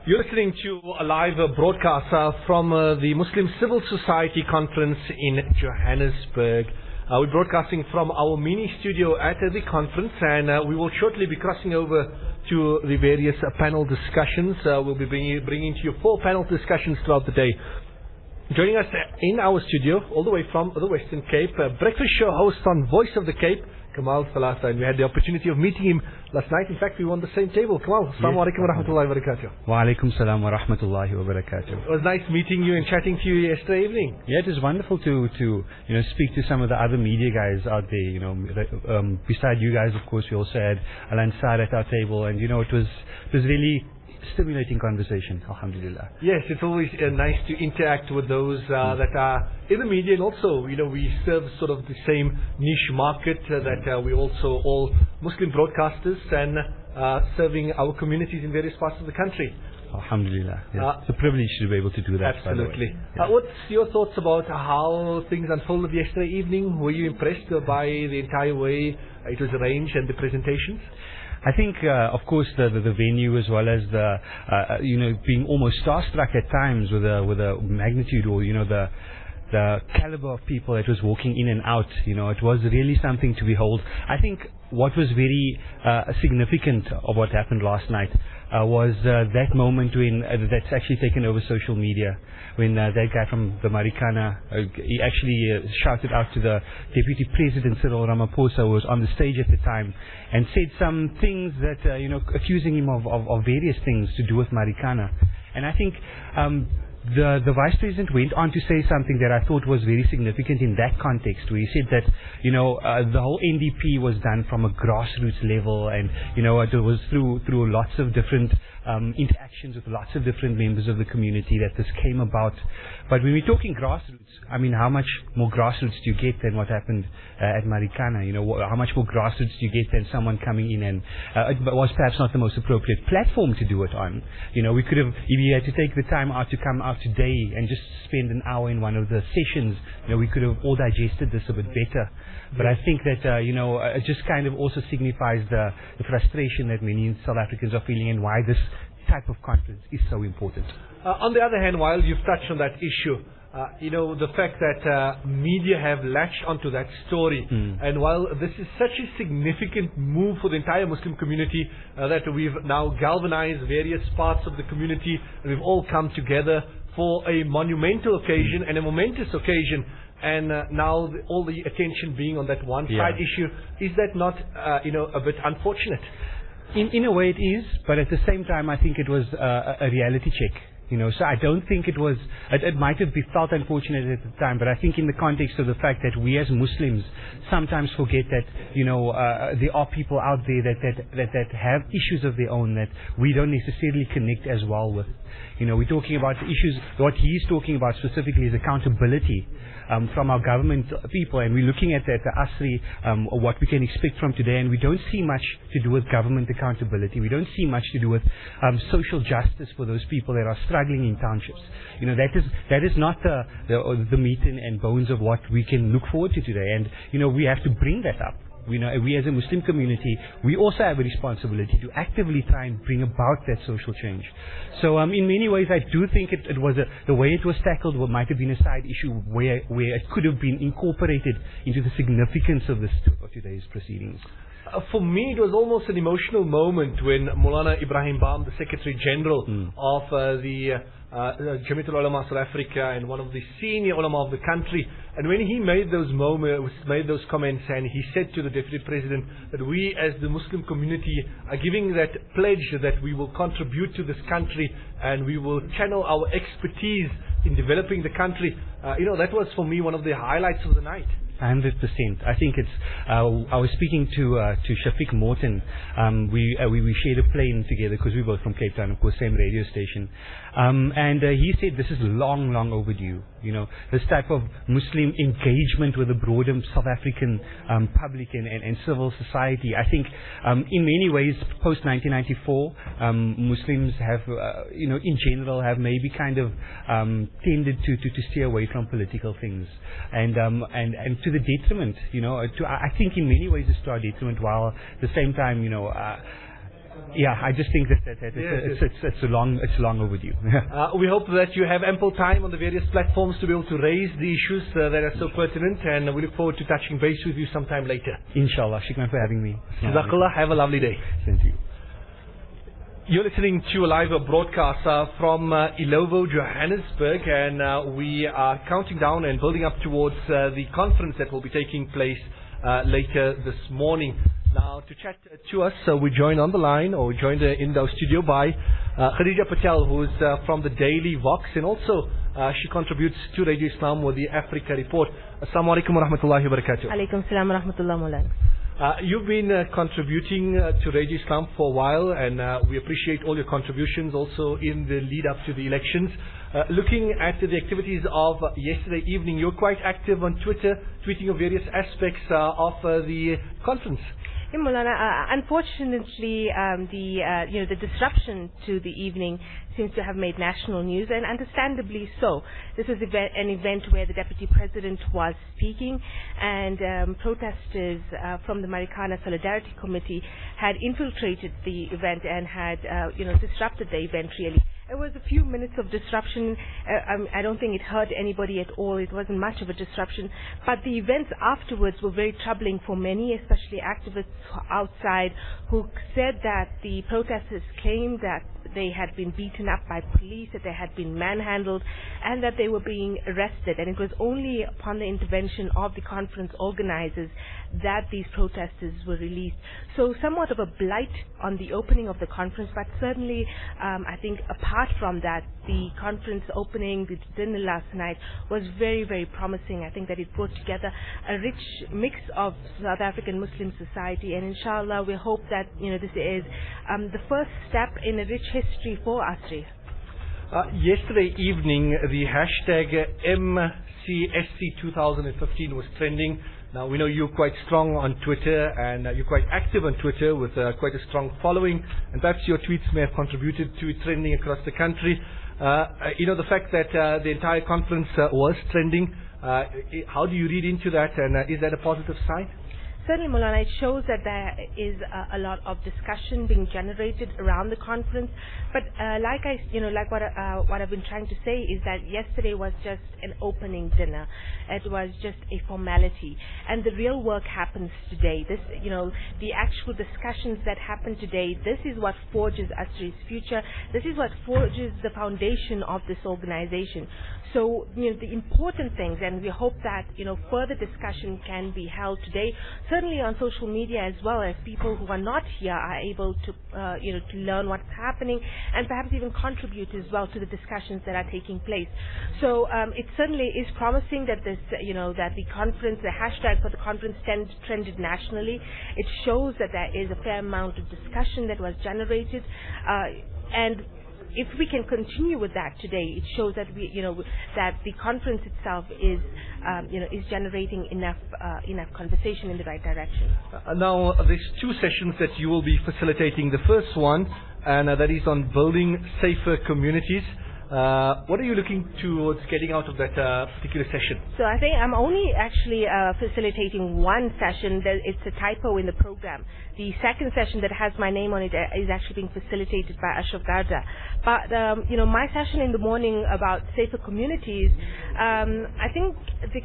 You're listening to a live broadcast from the Muslim Civil Society Conference in Johannesburg. We're broadcasting from our mini studio at the conference, and we will shortly be crossing over to the various panel discussions. We'll be bringing to you 4 panel discussions throughout the day. Joining us in our studio, all the way from the Western Cape, breakfast show host on Voice of the Cape, Kamal Thalassa, and we had the opportunity of meeting him last night. In fact, we were on the same table. Kamal, assalamu alaikum wa rahmatullahi wa barakatuh. Wa alaikum salam wa rahmatullahi wa barakatuh. It was nice meeting you and chatting to you yesterday evening. Yeah, it was wonderful to speak to some of the other media guys out there. Beside you guys, of course, we also had Al Ansar at our table, and it was really stimulating conversation, alhamdulillah. Yes, it's always nice to interact with those that are in the media, and also, we serve sort of the same niche market that we also all Muslim broadcasters and serving our communities in various parts of the country. Alhamdulillah. Yes. It's a privilege to be able to do that. Absolutely. By the way. What's your thoughts about how things unfolded yesterday evening? Were you impressed by the entire way it was arranged and the presentations? I think, of course, the venue, as well as the being almost starstruck at times with the magnitude or the caliber of people that was walking in and out. It was really something to behold. I think what was very significant of what happened last night was that moment when that's actually taken over social media, when that guy from the Marikana, he actually shouted out to the Deputy President Cyril Ramaphosa, who was on the stage at the time, and said some things that, accusing him of various things to do with Marikana. And I think the Vice President went on to say something that I thought was very significant in that context, where he said that, the whole NDP was done from a grassroots level, and, it was through lots of different interactions with lots of different members of the community that this came about. But when we're talking grassroots, how much more grassroots do you get than what happened at Marikana? How much more grassroots do you get than someone coming in and it was perhaps not the most appropriate platform to do it on. We could have, if you had to take the time out to come out today and just spend an hour in one of the sessions, we could have all digested this a bit better. But I think that, it just kind of also signifies the frustration that many South Africans are feeling, and why this type of conference is so important. On the other hand, while you've touched on that issue, the fact that media have latched onto that story, and while this is such a significant move for the entire Muslim community, that we've now galvanized various parts of the community, and we've all come together for a monumental occasion and a momentous occasion, and now all the attention being on that one side issue, is that not a bit unfortunate? In a way it is, but at the same time I think it was a reality check. So I don't think it was, it might have felt unfortunate at the time, but I think in the context of the fact that we as Muslims sometimes forget that, there are people out there that have issues of their own that we don't necessarily connect as well with. We're talking about the issues, what he's talking about specifically is accountability from our government people, and we're looking at the ASRI, what we can expect from today, and we don't see much to do with government accountability. We don't see much to do with social justice for those people that are struggling in townships. That is not the meat and bones of what we can look forward to today, and we have to bring that up. We as a Muslim community, we also have a responsibility to actively try and bring about that social change. So in many ways, I do think it was the way it was tackled might have been a side issue where it could have been incorporated into the significance of today's proceedings. For me, it was almost an emotional moment when Maulana Ibrahim Bam, the Secretary General of the Jamiatul Ulama South Africa and one of the senior ulama of the country, and when he made those comments, and he said to the Deputy President that we as the Muslim community are giving that pledge that we will contribute to this country and we will channel our expertise in developing the country, that was for me one of the highlights of the night. 100%. I think it's. I was speaking to Shafiq Morton. We shared a plane together because we're both from Cape Town, of course, same radio station. And he said this is long overdue. This type of Muslim engagement with the broader South African public and civil society. I think in many ways, post 1994, Muslims have, in general, have maybe kind of tended to steer away from political things, and to the detriment. I think in many ways it's to our detriment, while at the same time, Yeah, I just think that it's long overdue. We hope that you have ample time on the various platforms to be able to raise the issues that are so pertinent, and we look forward to touching base with you sometime later. Inshallah. Shukran for having me. Jazakallah. Have a lovely day. Thank you. You're listening to a live broadcast from Ilovo, Johannesburg, and we are counting down and building up towards the conference that will be taking place later this morning. Now, to chat to us, we're joined on the line, or joined in our studio by Khadija Patel, who's from the Daily Vox, and also she contributes to Radio Islam with the Africa Report. Assalamu alaikum wa rahmatullahi wa barakatuh. Alaikum salam wa rahmatullahi wa barakatuh. You've been contributing to Radio Islam for a while, and we appreciate all your contributions also in the lead up to the elections. Looking at the activities of yesterday evening, you're quite active on Twitter, tweeting of various aspects of the conference. Yeah, Maulana, unfortunately, the disruption to the evening seems to have made national news, and understandably so. This was an event where the Deputy President was speaking, and protesters from the Marikana Solidarity Committee had infiltrated the event and had, disrupted the event really. It was a few minutes of disruption. I don't think it hurt anybody at all. It wasn't much of a disruption. But the events afterwards were very troubling for many, especially activists outside, who said that the protesters claimed that they had been beaten up by police, that they had been manhandled, and that they were being arrested. And it was only upon the intervention of the conference organizers that these protesters were released. So somewhat of a blight on the opening of the conference, but certainly I think apart from that, the conference opening, the dinner last night, was very, very promising. I think that it brought together a rich mix of South African Muslim society, and inshallah we hope that this is the first step in a rich history for ASRI. Yesterday evening, the hashtag MCSC2015 was trending. Now, we know you're quite strong on Twitter, and you're quite active on Twitter with quite a strong following, and perhaps your tweets may have contributed to it trending across the country. The fact that the entire conference was trending, how do you read into that, and is that a positive sign? Certainly, Maulana, it shows that there is a lot of discussion being generated around the conference. But what I've been trying to say is that yesterday was just an opening dinner. It was just a formality, and the real work happens today. The actual discussions that happen today. This is what forges ASRI's future. This is what forges the foundation of this organization. So, the important things, and we hope that, further discussion can be held today, certainly on social media, as well as people who are not here are able to, to learn what's happening and perhaps even contribute as well to the discussions that are taking place. So, it certainly is promising that this, that the conference, the hashtag for the conference trended nationally. It shows that there is a fair amount of discussion that was generated, and if we can continue with that today, it shows that that the conference itself is, is generating enough conversation in the right direction. Now, there's two sessions that you will be facilitating. The first one, and that is on building safer communities. What are you looking towards getting out of that particular session? So I think I'm only actually facilitating one session. It's a typo in the program. The second session that has my name on it is actually being facilitated by Ashraf Garda. But my session in the morning about safer communities, I think the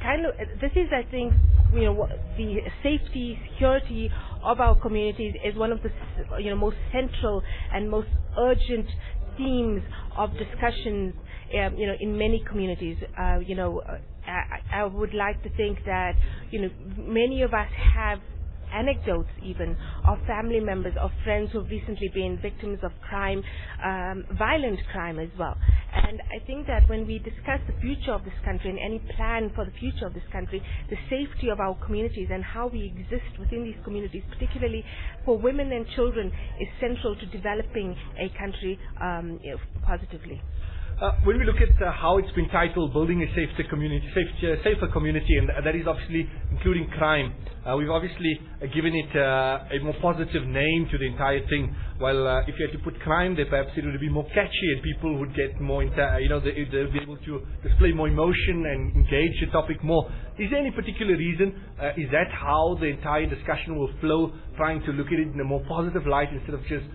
safety, security of our communities is one of the most central and most urgent themes of discussions, in many communities. I would like to think that, many of us have anecdotes even of family members, of friends who have recently been victims of crime, violent crime as well. And I think that when we discuss the future of this country and any plan for the future of this country, the safety of our communities and how we exist within these communities, particularly for women and children, is central to developing a country positively. When we look at how it's been titled, Building a Safer Community, and that is obviously including crime, We've obviously given it a more positive name to the entire thing. While if you had to put crime there, perhaps it would be more catchy and people would get more, they'll be able to display more emotion and engage the topic more. Is there any particular reason? Is that how the entire discussion will flow, trying to look at it in a more positive light instead of just,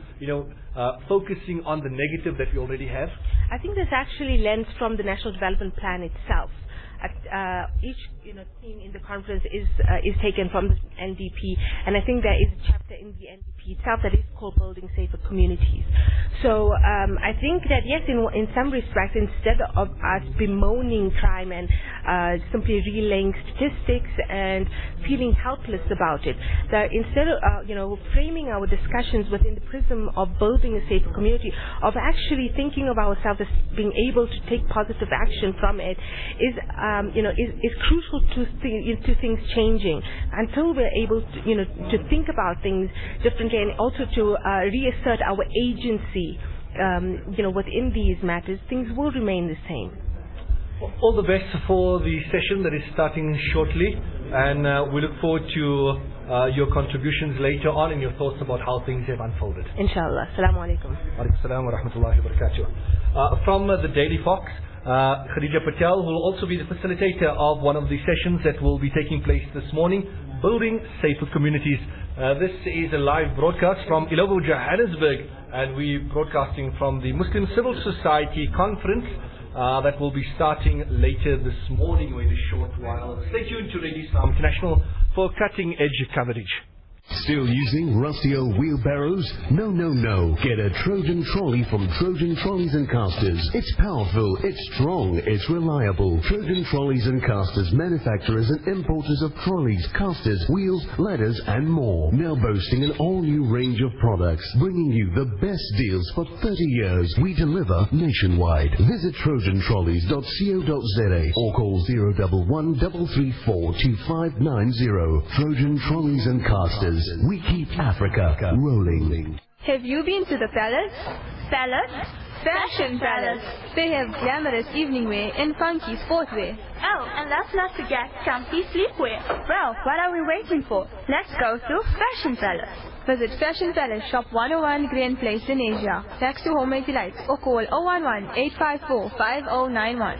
focusing on the negative that we already have? I think this actually lends from the National Development Plan itself. Each theme in the conference is taken from the NDP, and I think there is a chapter in the NDP itself that is called Building Safer Communities. So I think that yes, in some respects, instead of us bemoaning crime and simply relaying statistics and feeling helpless about it, that instead of framing our discussions within the prism of building a safer community, of actually thinking of ourselves as being able to take positive action from it, is crucial to things changing. Until we're able to think about things differently and also to reassert our agency, within these matters, things will remain the same. All the best for the session that is starting shortly, and we look forward to your contributions later on and your thoughts about how things have unfolded. Inshallah. Assalamu alaikum. Wa alaikum assalam wa rahmatullahi wa barakatuh. From the Daily Fox, Khadija Patel, who will also be the facilitator of one of the sessions that will be taking place this morning, Building Safer Communities. This is a live broadcast from Ilovo, Johannesburg, and we're broadcasting from the Muslim Civil Society Conference that will be starting later this morning or in a short while. Stay tuned to Radio Islam International for cutting-edge coverage. Still using rusty old wheelbarrows? No, no, no. Get a Trojan trolley from Trojan Trolleys and Casters. It's powerful, it's strong, it's reliable. Trojan Trolleys and Casters, manufacturers and importers of trolleys, casters, wheels, ladders and more. Now boasting an all-new range of products, bringing you the best deals for 30 years. We deliver nationwide. Visit trojantrolleys.co.za or call 011 334 2590. Trojan Trolleys and Casters. We keep Africa rolling. Have you been to the palace? Palace? Fashion Palace. They have glamorous evening wear and funky sportwear. Oh, and let's not forget comfy sleepwear. Well, what are we waiting for? Let's go to Fashion Palace. Visit Fashion Palace, Shop 101, Grand Place in Asia. Thanks to Homemade Delights or call 011-854-5091.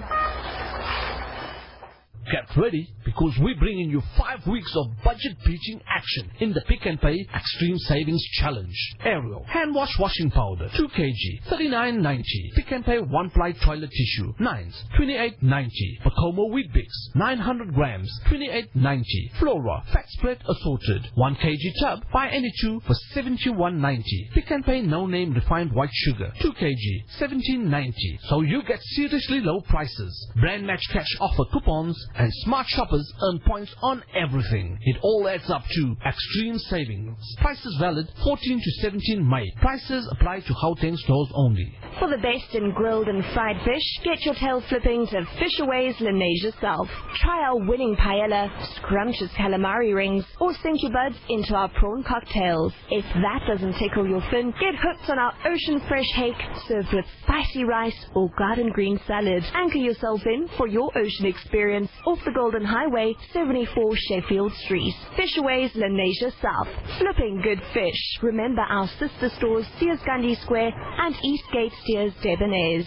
Get ready, because we're bringing you 5 weeks of budget-beating action in the Pick and Pay Extreme Savings Challenge. Ariel hand wash washing powder 2 kg, $39.90. Pick and Pay 1-ply toilet tissue 9s, $28.90. Pacomo Wheat Bix 900 grams, $28.90. Flora fat spread assorted 1 kg tub, buy any 2 for $71.90. Pick and Pay no name refined white sugar 2 kg, $17.90. So you get seriously low prices. Brand match cash offer coupons, and smart shoppers earn points on everything. It all adds up to extreme savings. Prices valid 14 to 17 May. Prices apply to Gauteng stores only. For the best in grilled and fried fish, get your tail flipping to Fisherways Lenasia South. Try our winning paella, scrumptious calamari rings, or sink your buds into our prawn cocktails. If that doesn't tickle your fin, get hooked on our ocean fresh hake, served with spicy rice or garden green salad. Anchor yourself in for your ocean experience off the Golden Highway, 74 Sheffield Street. Fisherways Lenasia South. Flipping good fish. Remember our sister stores Sears Gandhi Square and Eastgate Steers Debonair.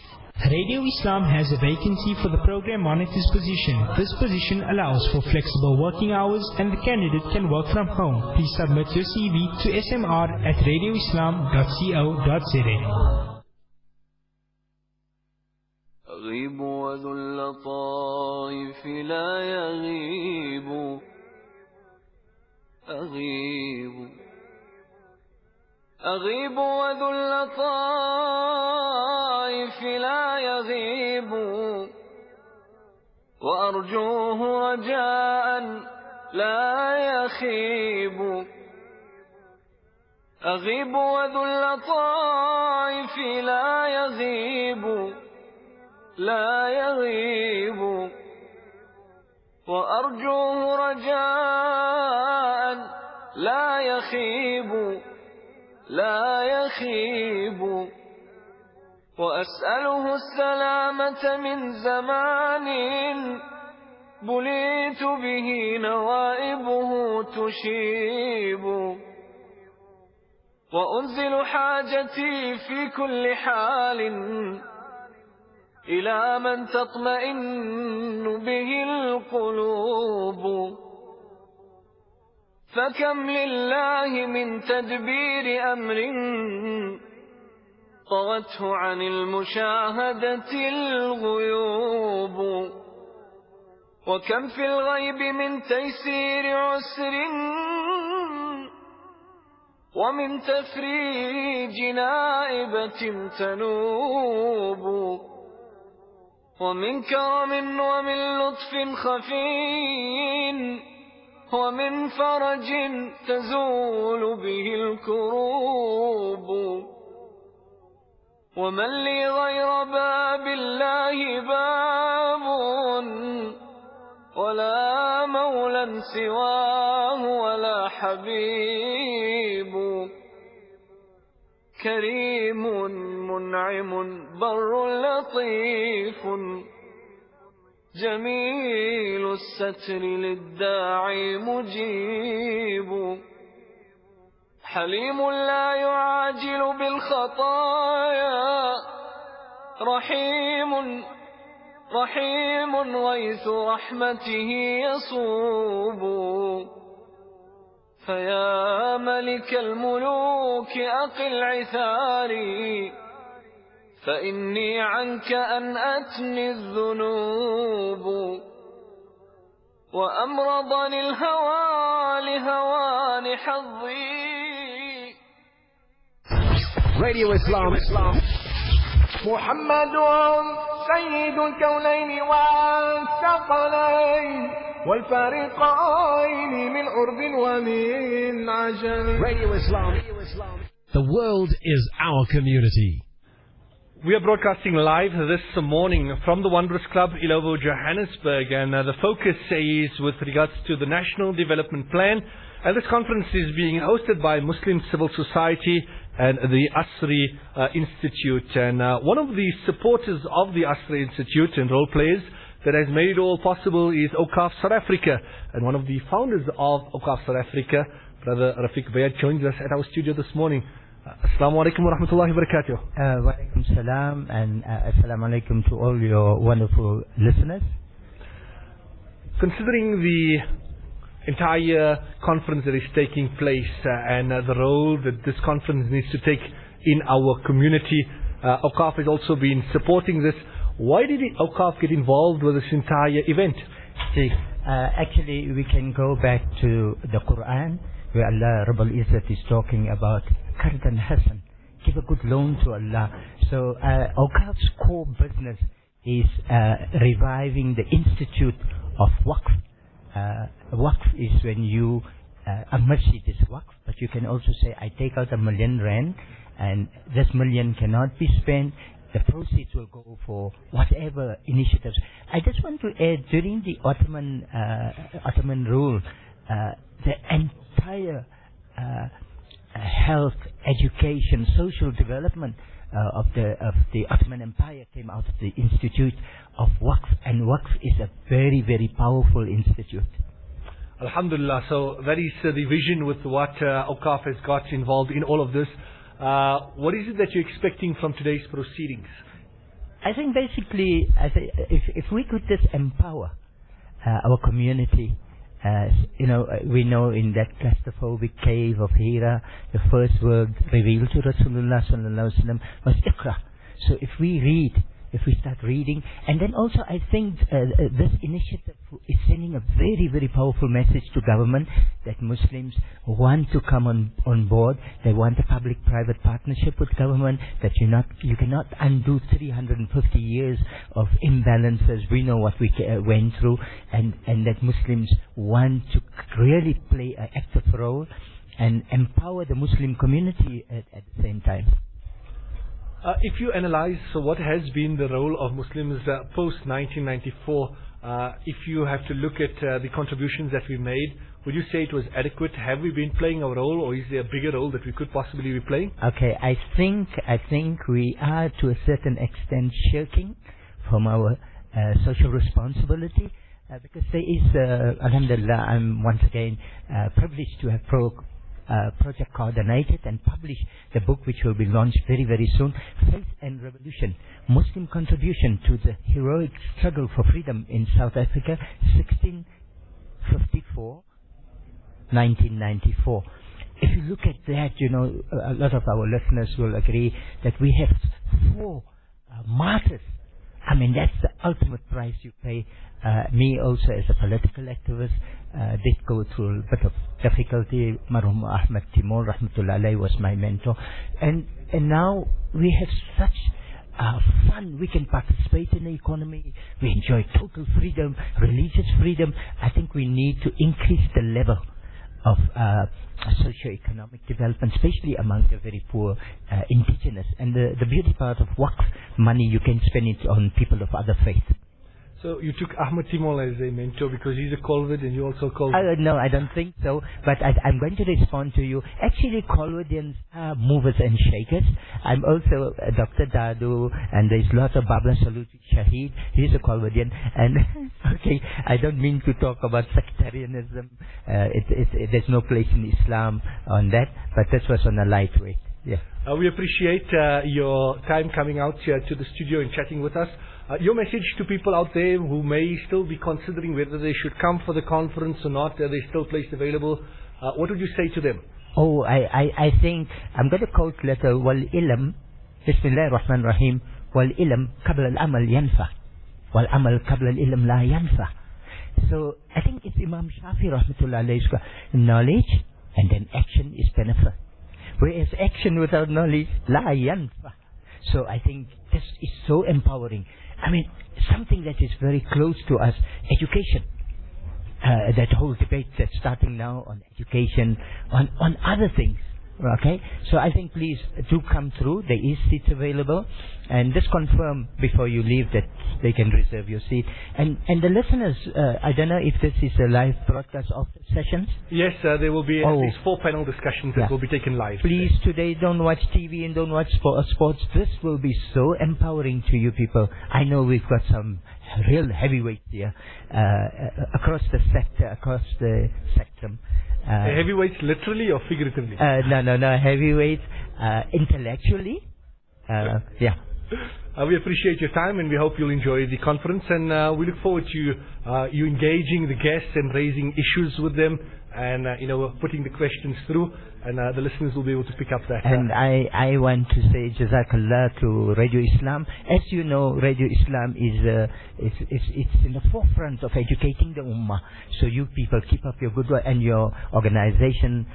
Radio Islam has a vacancy for the program monitor's position. This position allows for flexible working hours and the candidate can work from home. Please submit your CV to smr@radioislam.co.za. أغيب وذو اللطائف لا يغيب أغيب وذو اللطائف لا يغيب وأرجوه رجاء لا يخيب أغيب وذو اللطائف لا يغيب وأرجوه رجاء لا يخيب وأسأله السلامة من زمان بليت به نوائبه تشيب وأنزل حاجتي في كل حال إلى من تطمئن به القلوب فكم لله من تدبير أمر طوته عن المشاهدة الغيوب وكم في الغيب من تيسير عسر ومن تفريج نائبة تنوب ومن كرم ومن لطف خفي ومن فرج تزول به الكروب ومن لي غير باب الله باب ولا مولى سواه ولا حبيب كريم منعم بر لطيف جميل الستر للداعي مجيب حليم لا يعاجل بالخطايا رحيم غيث رحمته يصوب فيا ملك الملوك أقل عثاري فإني عنك أنأتني الذنوب وأمرضني الهوى لهوان حظي. Radio Islam. محمد سيد الكونين والثقلين والفريقين من عرب ومن عجم. Radio Islam. The world is our community. We are broadcasting live this morning from the Wanderers Club, Ilovo, Johannesburg, and the focus is with regards to the National Development Plan. And this conference is being hosted by Muslim Civil Society and the Asri Institute. And one of the supporters of the Asri Institute and role players that has made it all possible is Awqaf South Africa. And one of the founders of Awqaf South Africa, Brother Rafiq Bayat, joins us at our studio this morning. Assalamu alaikum wa rahmatullahi wa barakatuh. Wa alaikum salam and assalamu alaikum to all your wonderful listeners. Considering the entire conference that is taking place and the role that this conference needs to take in our community, Awqaf has also been supporting this. Why did Awqaf get involved with this entire event? See, actually we can go back to the Quran where Allah Rabbul Izzat is talking about Qardan Hasan, give a good loan to Allah. So Awqaf's core business is reviving the institute of Waqf. Waqf is when you, a masjid is Waqf, but you can also say, I take out R1 million and this million cannot be spent. The proceeds will go for whatever initiatives. I just want to add, during the Ottoman rule, the entire health, education, social development of the Ottoman Empire came out of the Institute of Waqf, and Waqf is a very, very powerful institute. Alhamdulillah, so that is the vision with what Awqaf has got involved in all of this. What is it that you're expecting from today's proceedings? I think basically, if we could just empower our community. We know in that claustrophobic cave of Hira, the first word revealed to Rasulullah sallallahu alaihi wasallam was Iqra. So if we read, if we start reading, and then also I think this initiative is sending a very, very powerful message to government that Muslims want to come on board. They want a public-private partnership with government, that you cannot undo 350 years of imbalances. We know what we went through, and that Muslims want to really play an active role and empower the Muslim community at the same time. If you analyze what has been the role of Muslims post-1994, if you have to look at the contributions that we made, would you say it was adequate? Have we been playing our role, or is there a bigger role that we could possibly be playing? Okay, I think we are to a certain extent shirking from our social responsibility. because there is, alhamdulillah, I'm once again privileged to have project coordinated and published the book which will be launched very, very soon, Faith and Revolution, Muslim Contribution to the Heroic Struggle for Freedom in South Africa, 1654-1994. If you look at that, you know, a lot of our listeners will agree that we have 4 martyrs. I mean, that's the ultimate price you pay. Me also as a political activist did go through a bit of difficulty. Marhum Ahmed Timur, rahmatullah alayhi, was my mentor. And now we have such fun. We can participate in the economy. We enjoy total freedom, religious freedom. I think we need to increase the level of socio-economic development, especially among the very poor indigenous. And the beauty part of Waqf money, you can spend it on people of other faiths. So you took Ahmed Timol as a mentor because he's a Colwood and you also Colwood? No, I don't think so. But I'm going to respond to you. Actually, Colwoodians are movers and shakers. I'm also Dr. Dadu, and there's lots of Babla Saluti Shahid. He's a Colwoodian. And, okay, I don't mean to talk about sectarianism. There's no place in Islam on that. But this was on a lightweight. Yeah. We appreciate your time coming out here to the studio and chatting with us. Your message to people out there who may still be considering whether they should come for the conference or not, there's still place available. What would you say to them? Oh, I think I'm going to quote letter wal ilm, Bismillah ar-Rahman ar-Rahim, wal ilm qabla al-amal yanfa, wal amal qabla al-ilm la yanfa. So I think it's Imam Shafi rahmatullah alayhi, knowledge and then action is benefit. Whereas action without knowledge la yanfa. So I think this is so empowering. I mean, something that is very close to us, education. That whole debate that's starting now on education, on other things. Okay? So I think please do come through. There is seats available. And just confirm before you leave that they can reserve your seat. And the listeners, I don't know if this is a live broadcast of the sessions. Yes, there will be at least 4 panel discussions that will be taken live. Please, today don't watch TV and don't watch sports. This will be so empowering to you people. I know we've got some real heavyweights here across the sector, across the spectrum. Heavyweights literally or figuratively? No, heavyweights intellectually. Yeah. We appreciate your time and we hope you'll enjoy the conference, and we look forward to you engaging the guests and raising issues with them and putting the questions through, and the listeners will be able to pick up that. And I want to say Jazakallah to Radio Islam. As you know, Radio Islam is it's in the forefront of educating the Ummah. So you people keep up your good work, and your organization,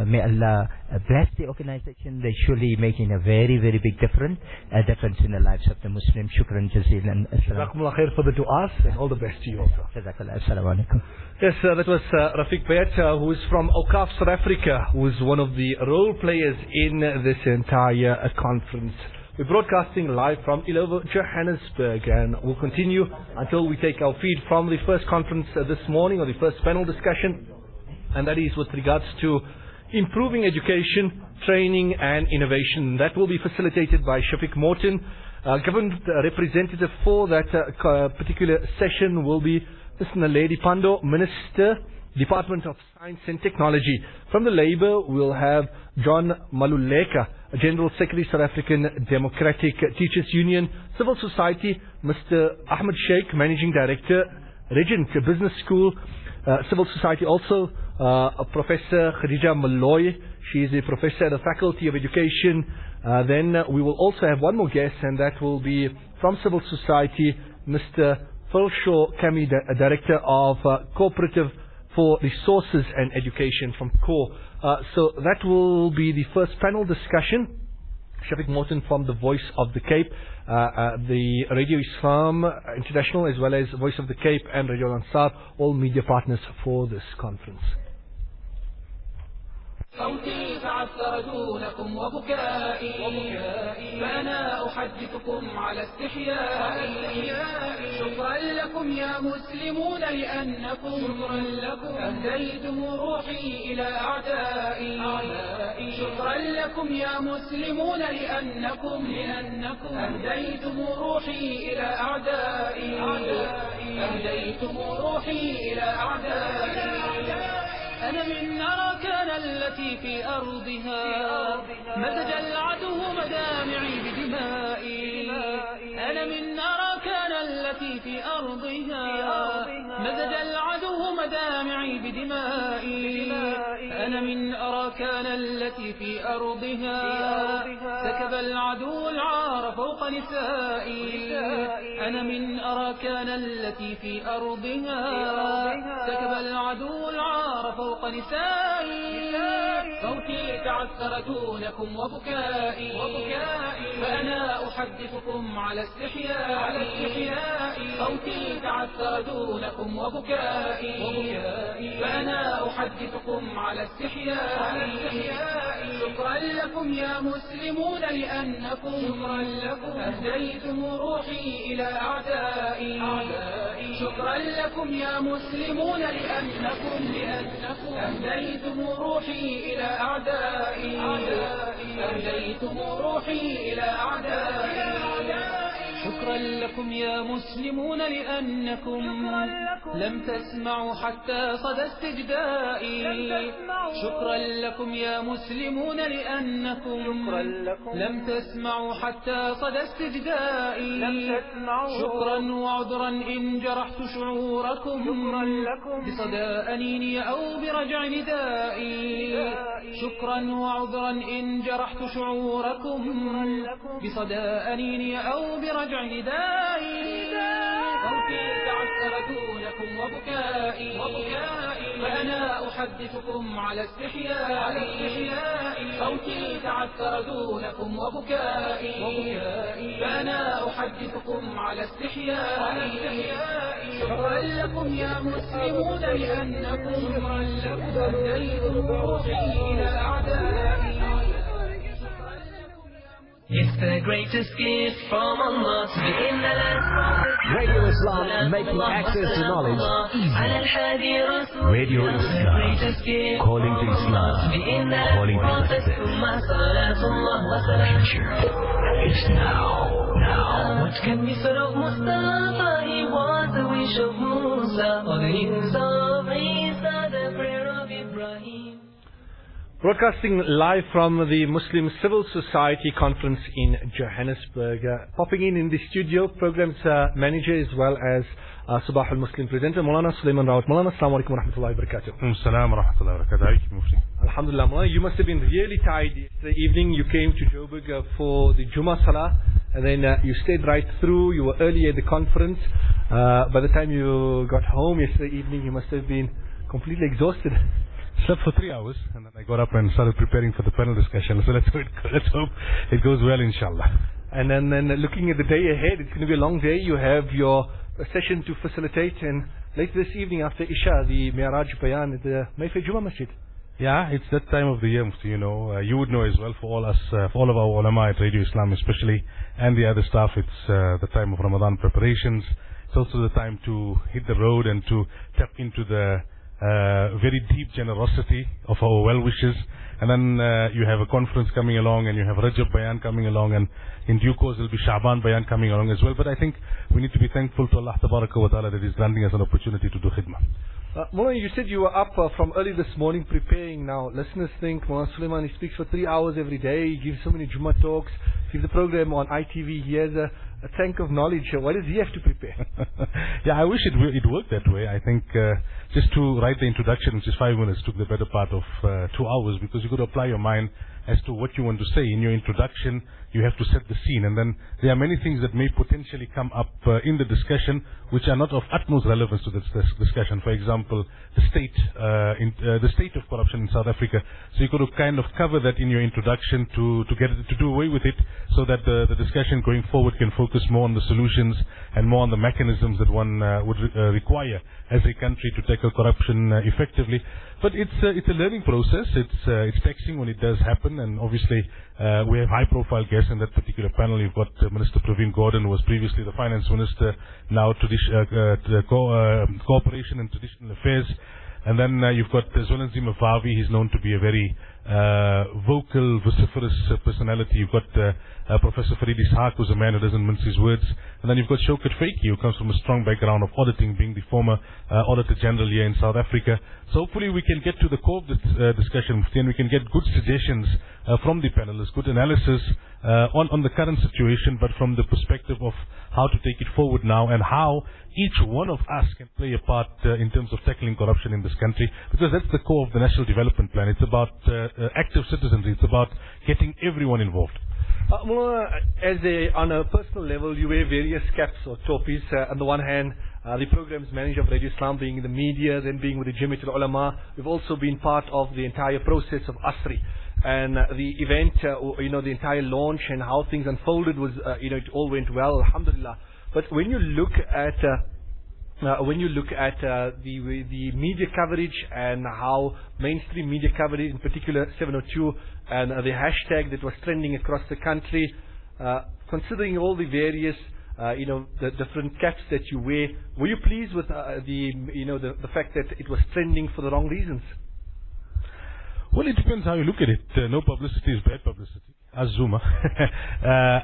may Allah bless the organization. They're surely making a very, very big difference in the lives of the Muslims. Shukran jazilan. Jazakumullah khair for the du'as, and all the best to you also. Jazakallah. Assalamu alaikum. Yes, that was Rafiq Bayat, who is from Awqaf South Africa, who is one of the role players in this entire conference. We're broadcasting live from Illovo, Johannesburg, and we'll continue until we take our feed from the first conference this morning, or the first panel discussion, and that is with regards to improving education, training and innovation. That will be facilitated by Shafiq Morton. Government representative for that particular session will be Mr. Naledi Pandor, Minister, Department of Science and Technology. From the Labour, we'll have John Maluleka, General Secretary, South African Democratic Teachers Union. Civil Society, Mr. Ahmed Sheikh, Managing Director, Regent Business School. Civil Society also, Professor Khadija Malloy. She is a professor at the Faculty of Education. Then we will also have one more guest, and that will be from Civil Society, Mr. Phil Shaw Kami, Director of Cooperative for Resources and Education from CORE. So that will be the first panel discussion. Shafiq Morton from the Voice of the Cape, the Radio Islam International, as well as Voice of the Cape and Radio Ansar, all media partners for this conference. صوتي تعثر دونكم وبكائي فأنا أحدثكم على استحيائي شكرا لكم يا مسلمون لأنكم أهديتم روحي إلى أعدائي شكرا لكم يا مسلمون لأنكم أهديتم روحي إلى أعدائي أهديتم روحي إلى أعدائي أنا من أراكان التي في أرضها مزج العدو مدامعي بدمائي أنا من أراكان التي في أرضها مزج العدو مدامعي بدمائي أنا من أراكان التي في أرضها سكب العدو العار فوق نسائي أنا من أراكان التي في أرضها سكب العدو العار فوق نسائي صوتي تعثر دونكم وبكائي فأنا أحدثكم على استحيائي صوتي تعثر دونكم وبكائي فأنا أحدثكم على استحيائي شكرا لكم يا مسلمون لأنكم أهديتم روحي إلى أعدائي شكرا لكم يا مسلمون لأنكم أهديتم روحي إلى أعدائي أهديتم روحي إلى أعدائي شكرا لكم يا مسلمون لأنكم لم تسمعوا حتى صدى استجدائي شكرا لكم يا مسلمون لأنكم لم تسمعوا حتى صدى استجدائي شكرا وعذرا إن جرحت شعوركم بصدى أنيني أو برجع ندائي شكرا وعذرا إن جرحت شعوركم بصدى أنيني أو برجع ندائي صوتي تعثر دونكم وبكائي فأنا أحدثكم على استحيائي صوتي تعثر دونكم وبكائي فأنا أحدثكم على استحيائي شكرا لكم يا مسلمون لأنكم أهديتم روحي إلى أعدائي It's the greatest gift from Allah to be in the land. Radio Islam, making access to knowledge easy. Radio Islam, calling to Islam, calling to success. Future is now. What can be said of Mustafa? He was the wish of Musa, or the news of Isa, the prayer of Ibrahim. Broadcasting live from the Muslim Civil Society Conference in Johannesburg. Popping in the studio, program's manager as well as Sabah al-Muslim presenter, Maulana Sulaiman Rawat. Maulana, assalamu alaikum wa rahmatullahi wa barakatuh. Assalamu wa rahmatullahi wa barakatuh. Alhamdulillah, Maulana, you must have been really tired yesterday evening. You came to Joburg for the Jummah Salah, and then you stayed right through. You were early at the conference. By the time you got home yesterday evening, you must have been completely exhausted. Slept for 3 hours, and then I got up and started preparing for the panel discussion. So let's hope it goes well, inshallah. And then looking at the day ahead, it's going to be a long day. You have your session to facilitate, and later this evening after Isha, the Mi'raj Bayan at the Mayfair Jummah Masjid. Yeah, it's that time of the year, you know. You would know as well, for all of our ulama at Radio Islam especially, and the other staff, it's the time of Ramadan preparations. It's also the time to hit the road and to tap into the very deep generosity of our well-wishers. And then you have a conference coming along, and you have Rajab Bayan coming along, and in due course there will be Sha'ban Bayan coming along as well. But I think we need to be thankful to Allah Tabaraka wa Ta'ala that He's granting us an opportunity to do khidmah. Maulana, you said you were up from early this morning preparing. Now, listeners think Maulana Sulaiman, he speaks for 3 hours every day, he gives so many Jummah talks, gives the program on ITV, he has a tank of knowledge. Why does he have to prepare? Yeah, I wish it worked that way. I think just to write the introduction, which is 5 minutes, took the better part of 2 hours, because you got to apply your mind as to what you want to say. In your introduction, you have to set the scene, and then there are many things that may potentially come up in the discussion which are not of utmost relevance to this discussion. For example, the state of corruption in South Africa. So you got to kind of cover that in your introduction to do away with it, so that the discussion going forward can focus more on the solutions and more on the mechanisms that one would require as a country to tackle corruption effectively. But it's a learning process. It's taxing when it does happen, and obviously we have high-profile guests in that particular panel. You've got Minister Praveen Gordhan, who was previously the Finance Minister, now Cooperation and Traditional Affairs. And then you've got Zwelinzima Vavi. He's known to be a very vocal, vociferous personality. You've got Professor Farid Ishaq, who's a man who doesn't mince his words. And then you've got Shaukat Faiki, who comes from a strong background of auditing, being the former Auditor General here in South Africa. So hopefully we can get to the core of this discussion, and we can get good suggestions from the panelists, good analysis on the current situation, but from the perspective of how to take it forward now and how each one of us can play a part in terms of tackling corruption in this country, because that's the core of the National Development Plan. It's about active citizenry. It's about getting everyone involved. On a personal level, you wear various caps or topis. On the one hand, the programs manager of Radio Islam, being in the media, then being with the Jamiat al-Ulama. We've also been part of the entire process of ASRI. And the event, the entire launch and how things unfolded was, it all went well, alhamdulillah. But when you look at the media coverage and how mainstream media coverage, in particular 702 and the hashtag that was trending across the country, considering all the various the different caps that you wear, were you pleased with the fact that it was trending for the wrong reasons? Well, it depends how you look at it. No publicity is bad publicity. Azuma.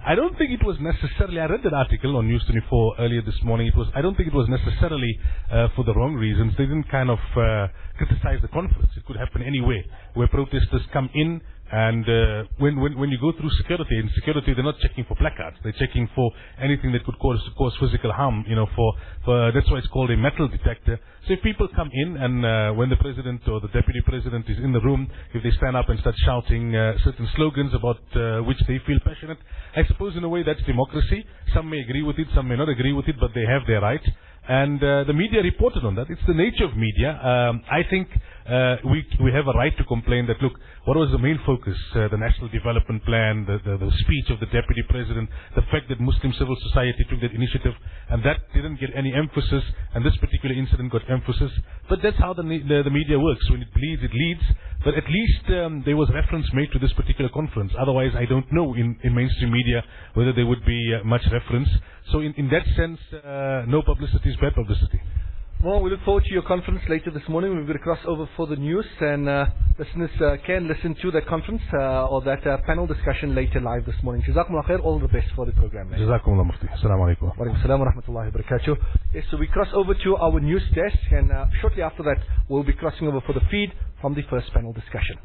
I don't think it was necessarily, I read that article on News 24 earlier this morning. I don't think it was necessarily for the wrong reasons. They didn't kind of criticize the conference. It could happen anywhere where protesters come in. And when you go through security, in security they're not checking for placards. They're checking for anything that could cause physical harm. That's why it's called a metal detector. So if people come in and when the president or the deputy president is in the room, if they stand up and start shouting certain slogans about which they feel passionate, I suppose in a way that's democracy. Some may agree with it, some may not agree with it, but they have their right. And the media reported on that. It's the nature of media. I think we have a right to complain that, look, what was the main focus? The National Development Plan, the speech of the Deputy President, the fact that Muslim civil society took that initiative, and that didn't get any emphasis, and this particular incident got emphasis. But that's how the media works. When it bleeds, it leads. But at least there was reference made to this particular conference. Otherwise, I don't know in mainstream media whether there would be much reference. So in that sense, no publicity is bad publicity. Well, we look forward to your conference later this morning. We're going to cross over for the news, and listeners can listen to that conference or that panel discussion later live this morning. Jazakumullah khair, all the best for the program. Jazakumullah Mufti. Assalamu alaikum. Wa alaikum assalam wa rahmatullahi wa barakatuh. Yes, so we cross over to our news desk, and shortly after that, we'll be crossing over for the feed from the first panel discussion.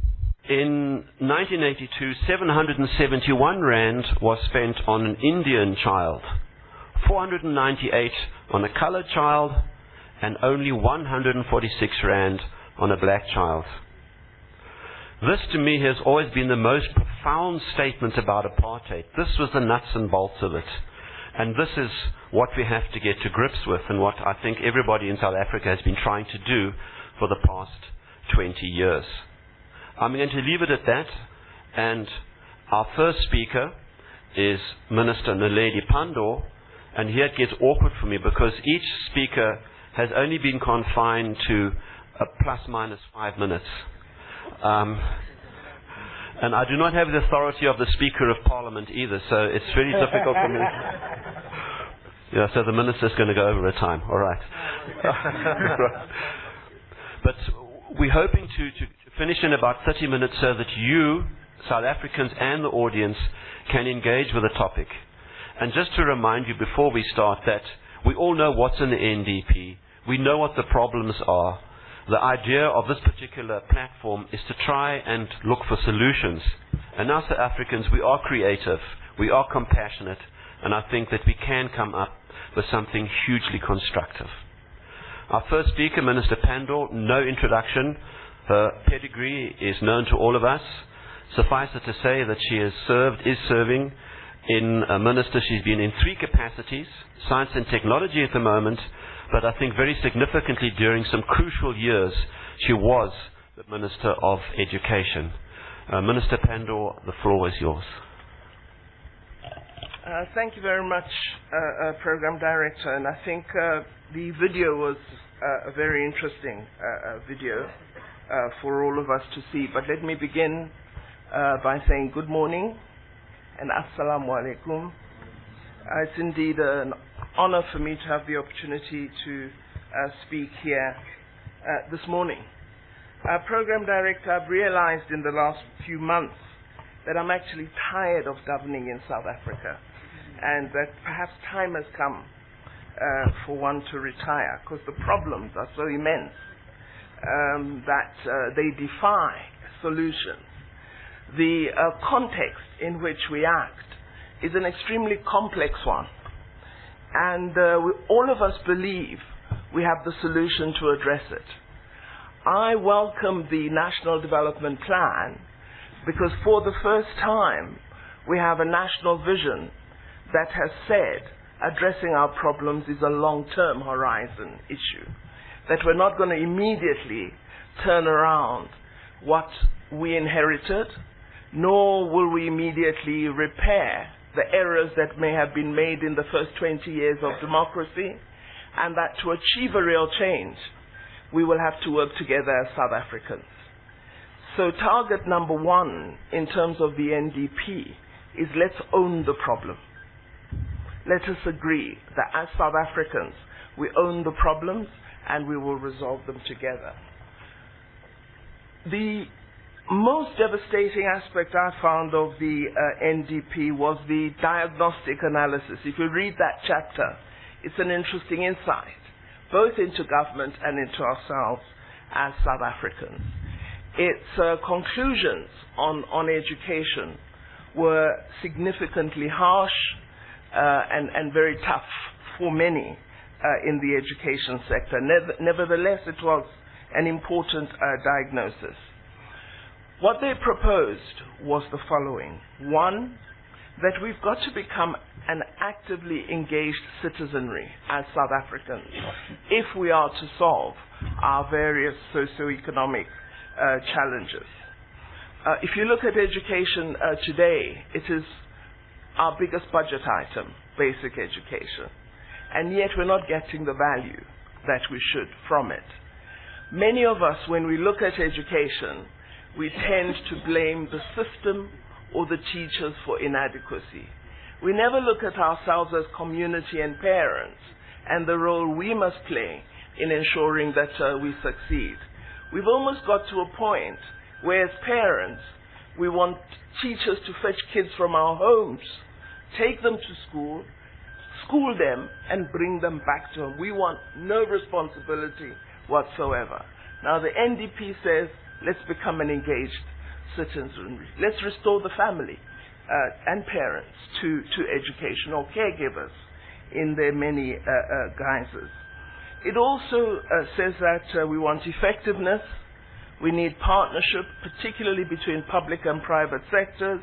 In 1982, 771 rand was spent on an Indian child, 498 on a colored child, and only 146 rand on a black child. This to me has always been the most profound statement about apartheid. This was the nuts and bolts of it. And this is what we have to get to grips with, and what I think everybody in South Africa has been trying to do for the past 20 years. I'm going to leave it at that, and our first speaker is Minister Naledi Pandor, and here it gets awkward for me because each speaker has only been confined to plus minus 5 minutes. And I do not have the authority of the Speaker of Parliament either, so it's really difficult for me. Yeah, so the Minister's going to go over a time. All right. But we're hoping to finish in about 30 minutes so that you, South Africans and the audience, can engage with the topic. And just to remind you before we start that we all know what's in the NDP. We know what the problems are. The idea of this particular platform is to try and look for solutions. And now, South Africans, we are creative, we are compassionate, and I think that we can come up with something hugely constructive. Our first speaker, Minister Pandor, no introduction. Her pedigree is known to all of us. Suffice it to say that she is serving in a minister. She's been in 3 capacities, science and technology at the moment, but I think very significantly during some crucial years, she was the Minister of Education. Minister Pandor, the floor is yours. Thank you very much, Program Director, and I think the video was a very interesting video for all of us to see. But let me begin by saying good morning and assalamu alaikum. It's indeed an honor for me to have the opportunity to speak here this morning. Program Director, I've realized in the last few months that I'm actually tired of governing in South Africa, and that perhaps time has come for one to retire, because the problems are so immense that they defy solutions. The context in which we act is an extremely complex one, and all of us believe we have the solution to address it. I welcome the National Development Plan because for the first time we have a national vision that has said addressing our problems is a long-term horizon issue, that we're not going to immediately turn around what we inherited, nor will we immediately repair the errors that may have been made in the first 20 years of democracy, and that to achieve a real change, we will have to work together as South Africans. So target number one in terms of the NDP is let's own the problem. Let us agree that as South Africans, we own the problems and we will resolve them together. The most devastating aspect I found of the NDP was the diagnostic analysis. If you read that chapter, it's an interesting insight, both into government and into ourselves as South Africans. Its conclusions on education were significantly harsh and very tough for many in the education sector. Nevertheless, it was an important diagnosis. What they proposed was the following. One, that we've got to become an actively engaged citizenry as South Africans if we are to solve our various socio-economic challenges. If you look at education today, it is our biggest budget item, basic education, and yet we're not getting the value that we should from it. Many of us, when we look at education, we tend to blame the system or the teachers for inadequacy. We never look at ourselves as community and parents and the role we must play in ensuring that we succeed. We've almost got to a point where as parents, we want teachers to fetch kids from our homes, take them to school, school them, and bring them back to home. We want no responsibility whatsoever. Now the NDP says, let's become an engaged citizenry. Let's restore the family and parents to education, or caregivers in their many guises. It also says that we want effectiveness. We need partnership, particularly between public and private sectors,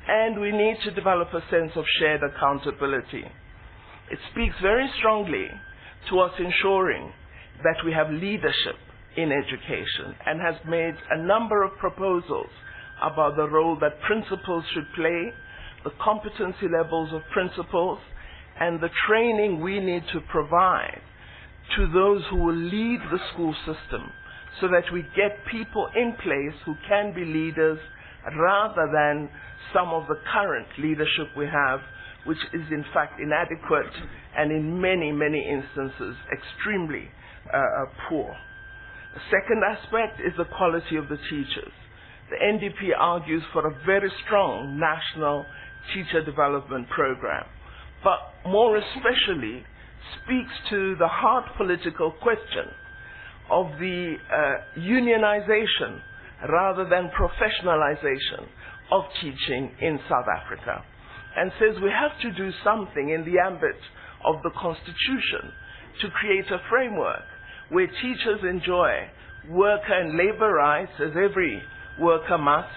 and we need to develop a sense of shared accountability. It speaks very strongly to us ensuring that we have leadership in education, and has made a number of proposals about the role that principals should play, the competency levels of principals, and the training we need to provide to those who will lead the school system, so that we get people in place who can be leaders rather than some of the current leadership we have, which is in fact inadequate and in many, many instances extremely poor. The second aspect is the quality of the teachers. The NDP argues for a very strong national teacher development program, but more especially speaks to the hard political question of the unionization rather than professionalization of teaching in South Africa, and says we have to do something in the ambit of the Constitution to create a framework where teachers enjoy worker and labor rights as every worker must,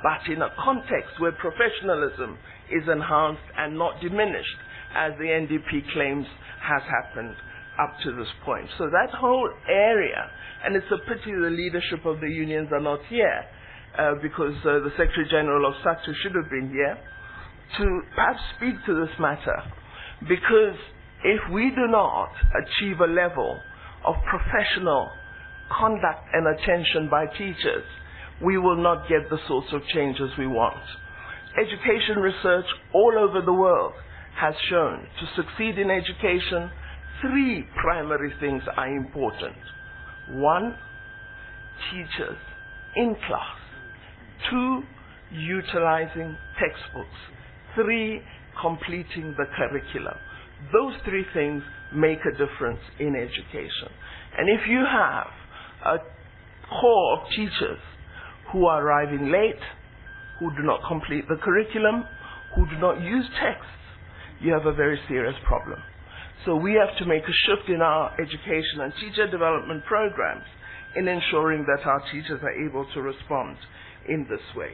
but in a context where professionalism is enhanced and not diminished, as the NDP claims has happened up to this point. So that whole area, and it's a pity the leadership of the unions are not here, because the Secretary General of SACTU should have been here, to perhaps speak to this matter, because if we do not achieve a level of professional conduct and attention by teachers, we will not get the sorts of changes we want. Education research all over the world has shown to succeed in education, three primary things are important. One, teachers in class. 2, utilizing textbooks. 3, completing the curriculum. Those 3 things make a difference in education. And if you have a core of teachers who are arriving late, who do not complete the curriculum, who do not use texts, you have a very serious problem. So we have to make a shift in our education and teacher development programs in ensuring that our teachers are able to respond in this way.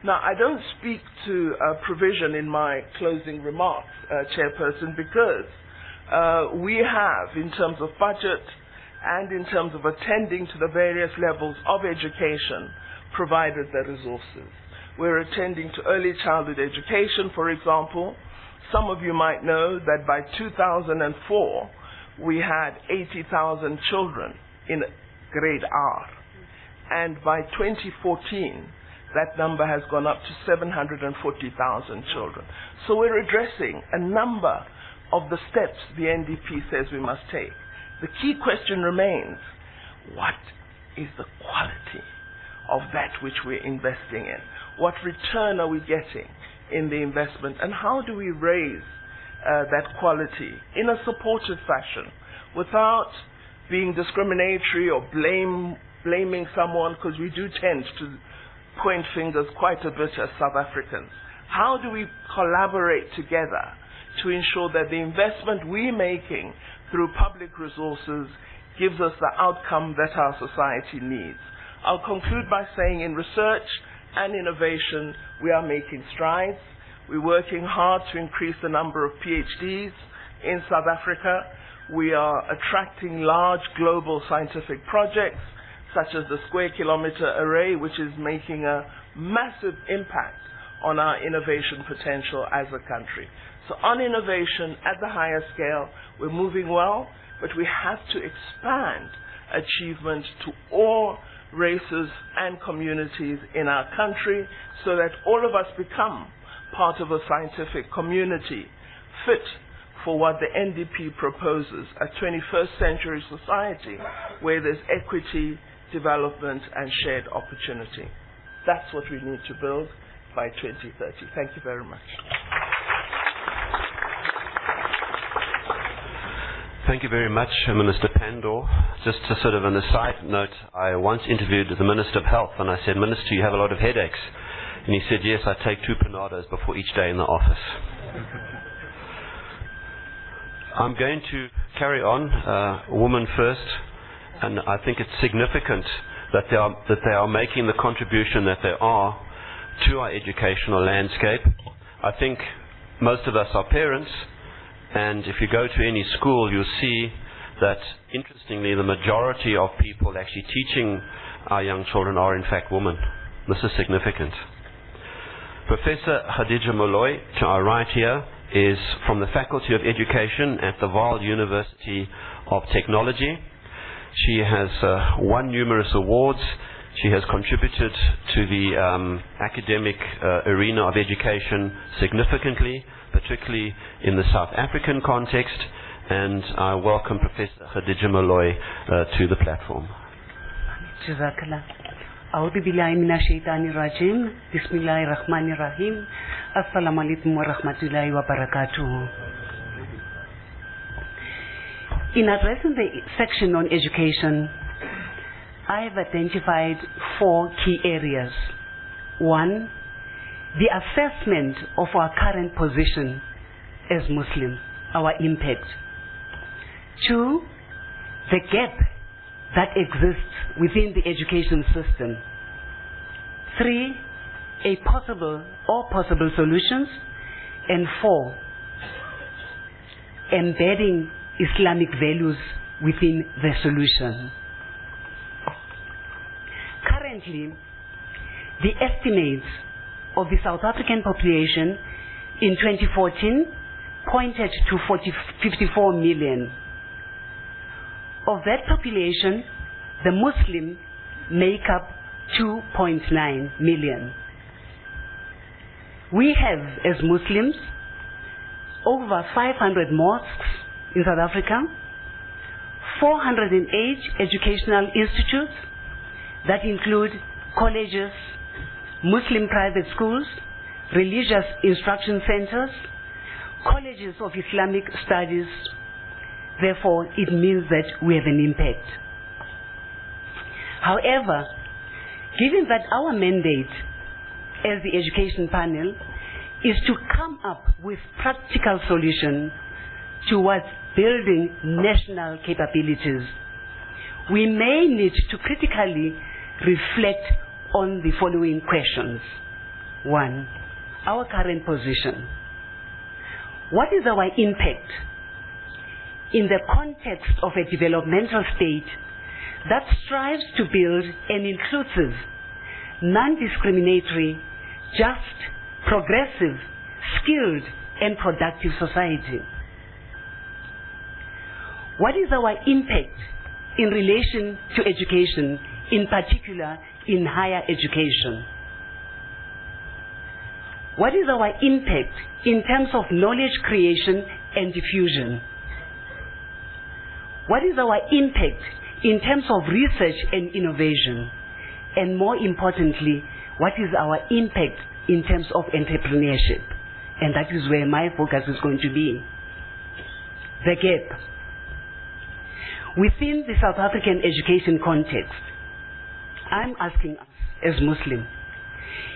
Now, I don't speak to provision in my closing remarks, Chairperson, because we have, in terms of budget and in terms of attending to the various levels of education, provided the resources. We're attending to early childhood education, for example. Some of you might know that by 2004, we had 80,000 children in grade R. And by 2014, that number has gone up to 740,000 children. So we're addressing a number of the steps the NDP says we must take. The key question remains, what is the quality of that which we're investing in? What return are we getting in the investment? And how do we raise that quality in a supportive fashion without being discriminatory or blaming someone, because we do tend to point fingers quite a bit as South Africans. How do we collaborate together to ensure that the investment we're making through public resources gives us the outcome that our society needs? I'll conclude by saying in research and innovation, we are making strides. We're working hard to increase the number of PhDs in South Africa. We are attracting large global scientific projects, such as the Square Kilometre Array, which is making a massive impact on our innovation potential as a country. So on innovation at the higher scale, we're moving well, but we have to expand achievement to all races and communities in our country so that all of us become part of a scientific community fit for what the NDP proposes, a 21st century society where there's equity, development and shared opportunity. That's what we need to build by 2030. Thank you very much. Thank you very much, Minister Pandor. Just to sort of on a side note, I once interviewed the Minister of Health and I said, Minister, you have a lot of headaches. And he said, yes, I take 2 Panados before each day in the office. I'm going to carry on, woman first, and I think it's significant that they are making the contribution that they are to our educational landscape. I think most of us are parents, and if you go to any school, you'll see that, interestingly, the majority of people actually teaching our young children are, in fact, women. This is significant. Professor Khadija Moloi, to our right here, is from the Faculty of Education at the Vaal University of Technology. She has won numerous awards. She has contributed to the academic arena of education significantly, particularly in the South African context, and I welcome Professor Khadija Moloi to the platform. Jazakallah. A'udhu billahi minash shaitani rajim. Bismillahir rahmanir rahim. Assalamu alaikum wa rahmatullahi wa barakatuh. In addressing the section on education, I have identified 4 key areas. 1, the assessment of our current position as Muslims, our impact. 2, the gap that exists within the education system. 3, possible solutions. And 4, embedding Islamic values within the solution. Currently, the estimates of the South African population in 2014 pointed to 54 million. Of that population, the Muslims make up 2.9 million. We have, as Muslims, over 500 mosques in South Africa, 408 educational institutes, that include colleges, Muslim private schools, religious instruction centers, colleges of Islamic studies. Therefore, it means that we have an impact. However, given that our mandate as the education panel is to come up with practical solutions towards building national capabilities, we may need to critically reflect on the following questions. 1. Our current position. What is our impact in the context of a developmental state that strives to build an inclusive, non-discriminatory, just, progressive, skilled, and productive society? What is our impact in relation to education, in particular in higher education? What is our impact in terms of knowledge creation and diffusion? What is our impact in terms of research and innovation? And more importantly, what is our impact in terms of entrepreneurship? And that is where my focus is going to be. The gap. Within the South African education context, I'm asking us as Muslims,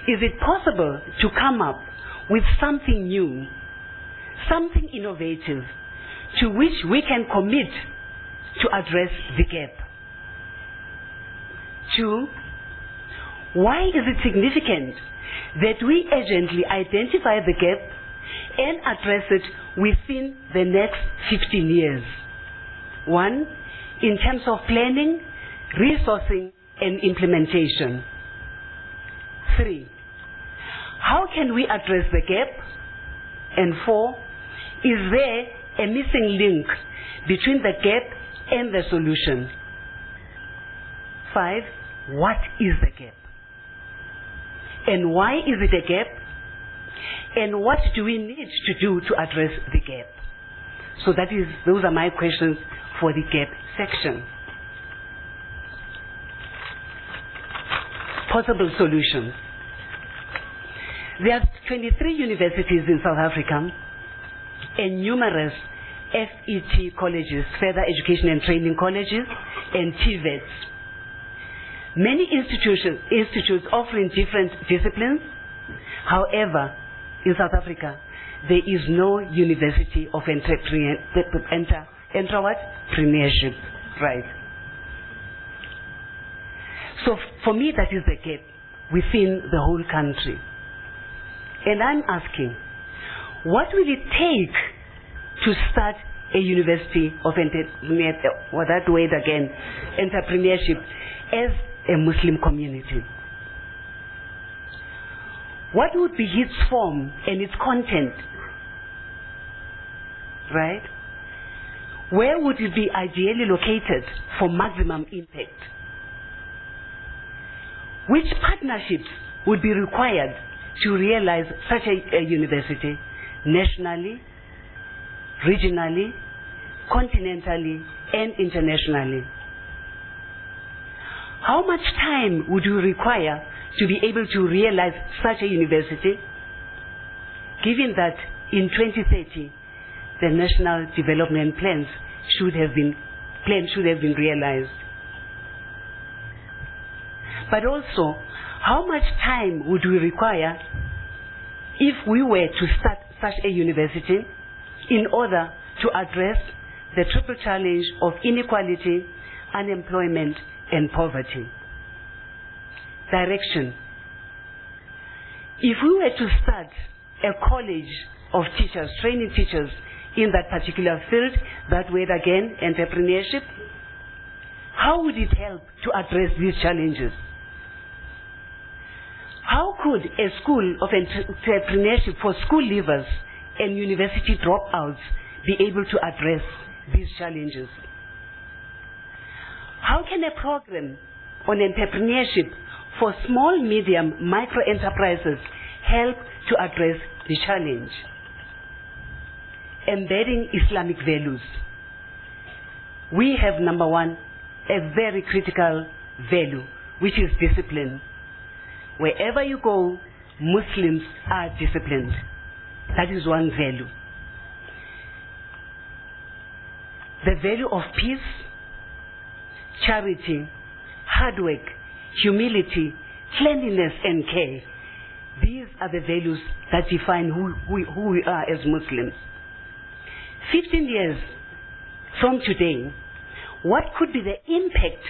is it possible to come up with something new, something innovative, to which we can commit to address the gap? 2, why is it significant that we urgently identify the gap and address it within the next 15 years? 1, in terms of planning, resourcing, and implementation. 3, how can we address the gap? And 4, is there a missing link between the gap and the solution? 5, what is the gap? And why is it a gap? And what do we need to do to address the gap? So those are my questions for the gap section. Possible solutions. There are 23 universities in South Africa and numerous FET colleges, further education and training colleges, and TVETs. Many institutes offering different disciplines. However, in South Africa, there is no university of entrepreneurship, right? So for me, that is the gap within the whole country. And I'm asking, what will it take to start a university of entrepreneurship as a Muslim community? What would be its form and its content? Right? Where would it be ideally located for maximum impact? Which partnerships would be required to realize such a university nationally, regionally, continentally, and internationally? How much time would you require to be able to realize such a university, given that in 2030 the national development plans should have been realized? But also, how much time would we require if we were to start such a university in order to address the triple challenge of inequality, unemployment, and poverty? Direction. If we were to start a college of teachers, training teachers in that particular field, that way again, entrepreneurship, how would it help to address these challenges? How could a school of entrepreneurship for school leavers and university dropouts be able to address these challenges? How can a program on entrepreneurship for small, medium, micro enterprises help to address the challenge? Embedding Islamic values. We have, number one, a very critical value, which is discipline. Wherever you go, Muslims are disciplined. That is one value. The value of peace, charity, hard work, humility, cleanliness and care. These are the values that define who we are as Muslims. 15 years from today, what could be the impact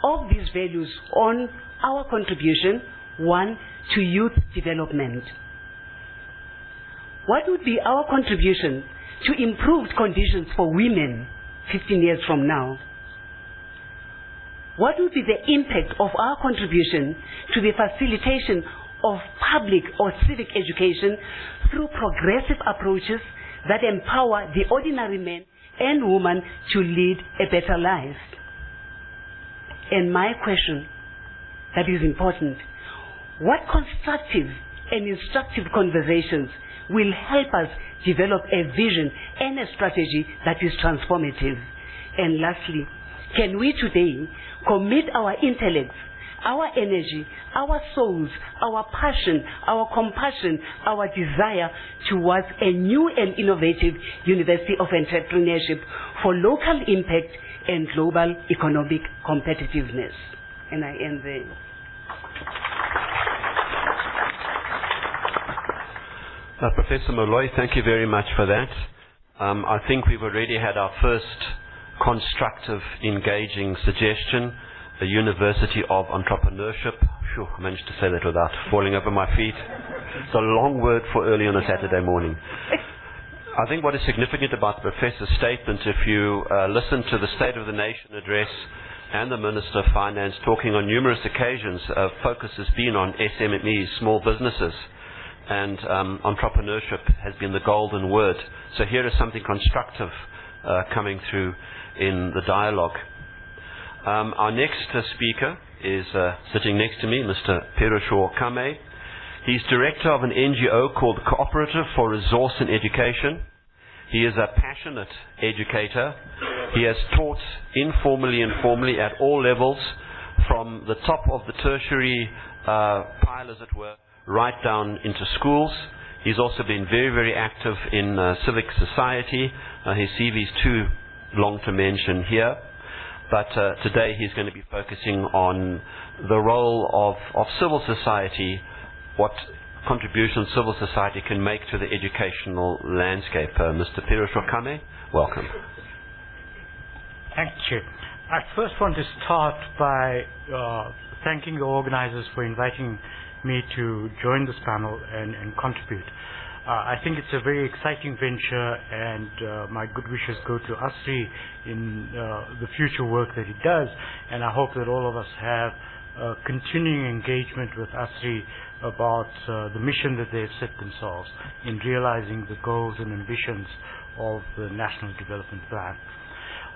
of these values on our contribution, one, to youth development? What would be our contribution to improved conditions for women 15 years from now? What would be the impact of our contribution to the facilitation of public or civic education through progressive approaches that empower the ordinary man and woman to lead a better life? And my question that is important, what constructive and instructive conversations will help us develop a vision and a strategy that is transformative? And lastly, can we today commit our intellects, our energy, our souls, our passion, our compassion, our desire towards a new and innovative University of Entrepreneurship for local impact and global economic competitiveness? And I end there. Professor Molloy, thank you very much for that. I think we've already had our first constructive, engaging suggestion, the University of Entrepreneurship. Phew, I managed to say that without falling over my feet. It's a long word for early on a Saturday morning. I think what is significant about the Professor's statement, if you listen to the State of the Nation address and the Minister of Finance talking on numerous occasions, focus has been on SMEs, small businesses, and entrepreneurship has been the golden word. So here is something constructive coming through in the dialogue. Our next speaker is sitting next to me, Mr. Piroshaw Kame. He's director of an NGO called Cooperative for Resource and Education. He is a passionate educator. He has taught informally and formally at all levels, from the top of the tertiary pile, as it were, right down into schools. He's also been very, very active in civic society. His CV is too long to mention here. But today he's going to be focusing on the role of civil society, what contribution civil society can make to the educational landscape. Mr. Piroshaw Kame, welcome. Thank you. I first want to start by thanking the organizers for inviting me to join this panel and contribute. I think it's a very exciting venture, and my good wishes go to ASRI in the future work that it does, and I hope that all of us have continuing engagement with ASRI about the mission that they've set themselves in realizing the goals and ambitions of the National Development Plan.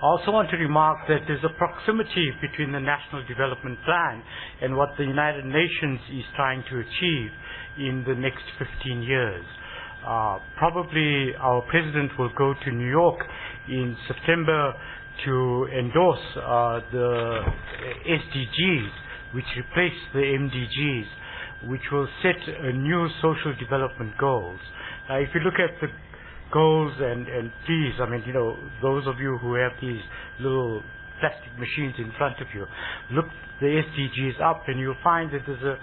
I also want to remark that there's a proximity between the National Development Plan and what the United Nations is trying to achieve in the next 15 years. Probably our President will go to New York in September to endorse the SDGs, which replace the MDGs, which will set new social development goals. If you look at the goals, and please, I mean, you know, those of you who have these little plastic machines in front of you, look the SDGs up and you'll find that there's a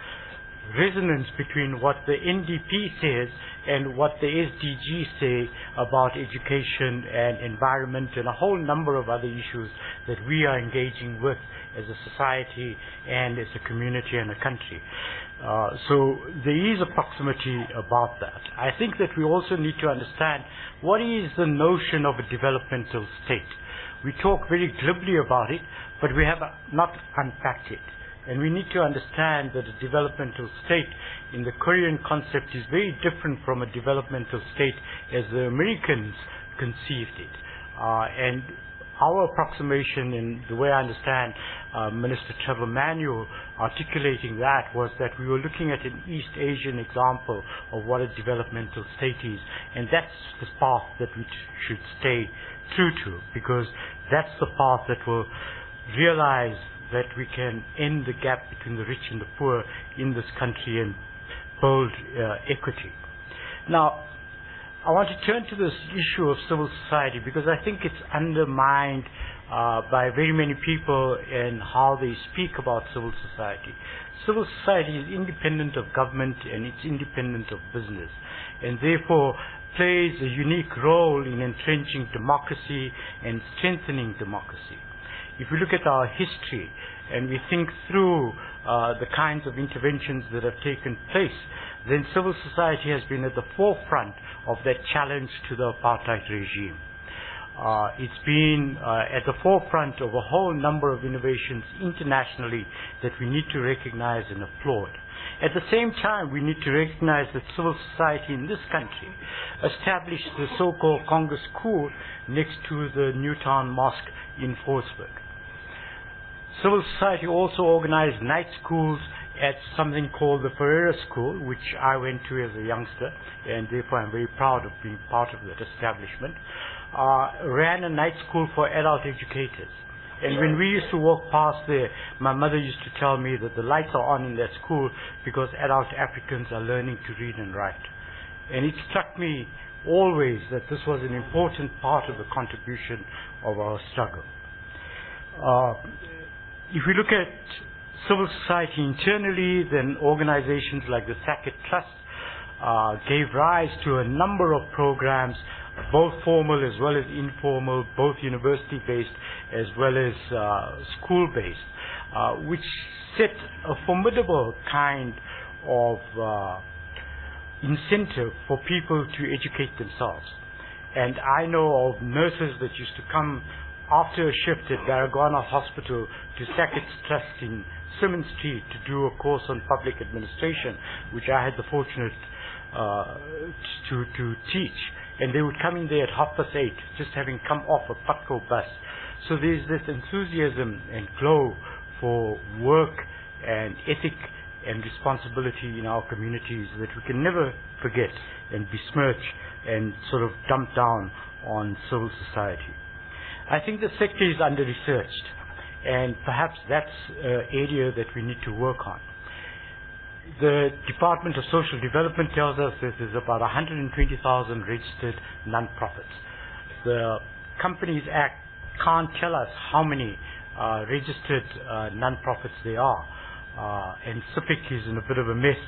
resonance between what the NDP says and what the SDGs say about education and environment and a whole number of other issues that we are engaging with as a society and as a community and a country. So there is a proximity about that. I think that we also need to understand what is the notion of a developmental state. We talk very glibly about it, but we have not unpacked it. And we need to understand that a developmental state in the Korean concept is very different from a developmental state as the Americans conceived it. And our approximation, in the way I understand Minister Trevor Manuel articulating that, was that we were looking at an East Asian example of what a developmental state is. And that's the path that we should stay true to, because that's the path that will realize that we can end the gap between the rich and the poor in this country and build equity. Now, I want to turn to this issue of civil society because I think it's undermined by very many people in how they speak about civil society. Civil society is independent of government and it's independent of business, and therefore plays a unique role in entrenching democracy and strengthening democracy. If we look at our history and we think through the kinds of interventions that have taken place, then civil society has been at the forefront of that challenge to the apartheid regime. It's been at the forefront of a whole number of innovations internationally that we need to recognize and applaud. At the same time, we need to recognize that civil society in this country established the so-called Congress School next to the Newtown Mosque in Fordsburg. Civil society also organized night schools at something called the Ferreira School, which I went to as a youngster, and therefore I'm very proud of being part of that establishment. Ran a night school for adult educators. And when we used to walk past there, my mother used to tell me that the lights are on in that school because adult Africans are learning to read and write. And it struck me always that this was an important part of the contribution of our struggle. If we look at civil society internally, then organizations like the Sackett Trust gave rise to a number of programs, both formal as well as informal, both university-based as well as school-based, which set a formidable kind of incentive for people to educate themselves. And I know of nurses that used to come after a shift at Baragwana Hospital to Sackett's Trust in Simmons Street to do a course on public administration, which I had the fortunate to teach. And they would come in there at 8:30, just having come off a Patco bus. So there's this enthusiasm and glow for work and ethic and responsibility in our communities that we can never forget and besmirch and sort of dump down on civil society. I think the sector is under-researched, and perhaps that's an area that we need to work on. The Department of Social Development tells us that there's about 120,000 registered non-profits. The Companies Act can't tell us how many registered non-profits there are, and CIPIC is in a bit of a mess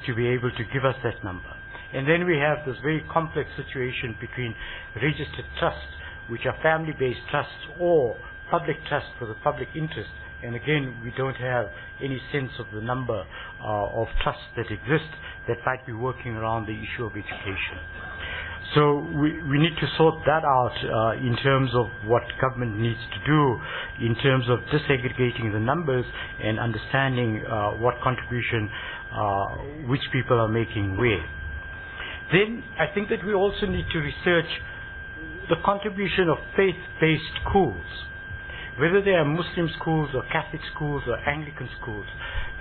to be able to give us that number. And then we have this very complex situation between registered trusts, which are family-based trusts, or public trusts for the public interest. And again, we don't have any sense of the number of trusts that exist that might be working around the issue of education. So we need to sort that out in terms of what government needs to do in terms of disaggregating the numbers and understanding what contribution which people are making where. Then I think that we also need to research the contribution of faith-based schools, whether they are Muslim schools or Catholic schools or Anglican schools,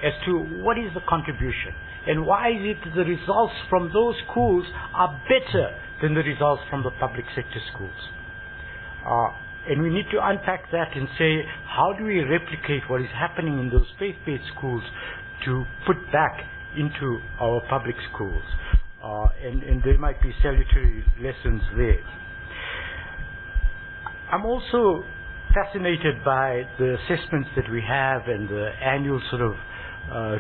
as to what is the contribution and why is it that the results from those schools are better than the results from the public sector schools. And we need to unpack that and say, how do we replicate what is happening in those faith-based schools to put back into our public schools? And there might be salutary lessons there. I'm also fascinated by the assessments that we have and the annual sort of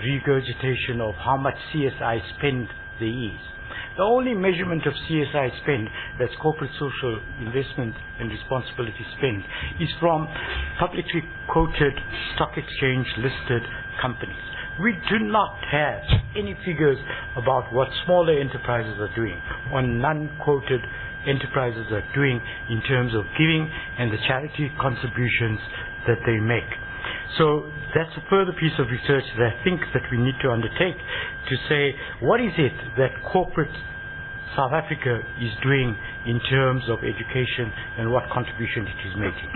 regurgitation of how much CSI spend there is. The only measurement of CSI spend, that's corporate social investment and responsibility spend, is from publicly quoted stock exchange listed companies. We do not have any figures about what smaller enterprises are doing or non-quoted enterprises are doing in terms of giving and the charity contributions that they make. So that's a further piece of research that I think that we need to undertake to say, what is it that corporate South Africa is doing in terms of education and what contribution it is making.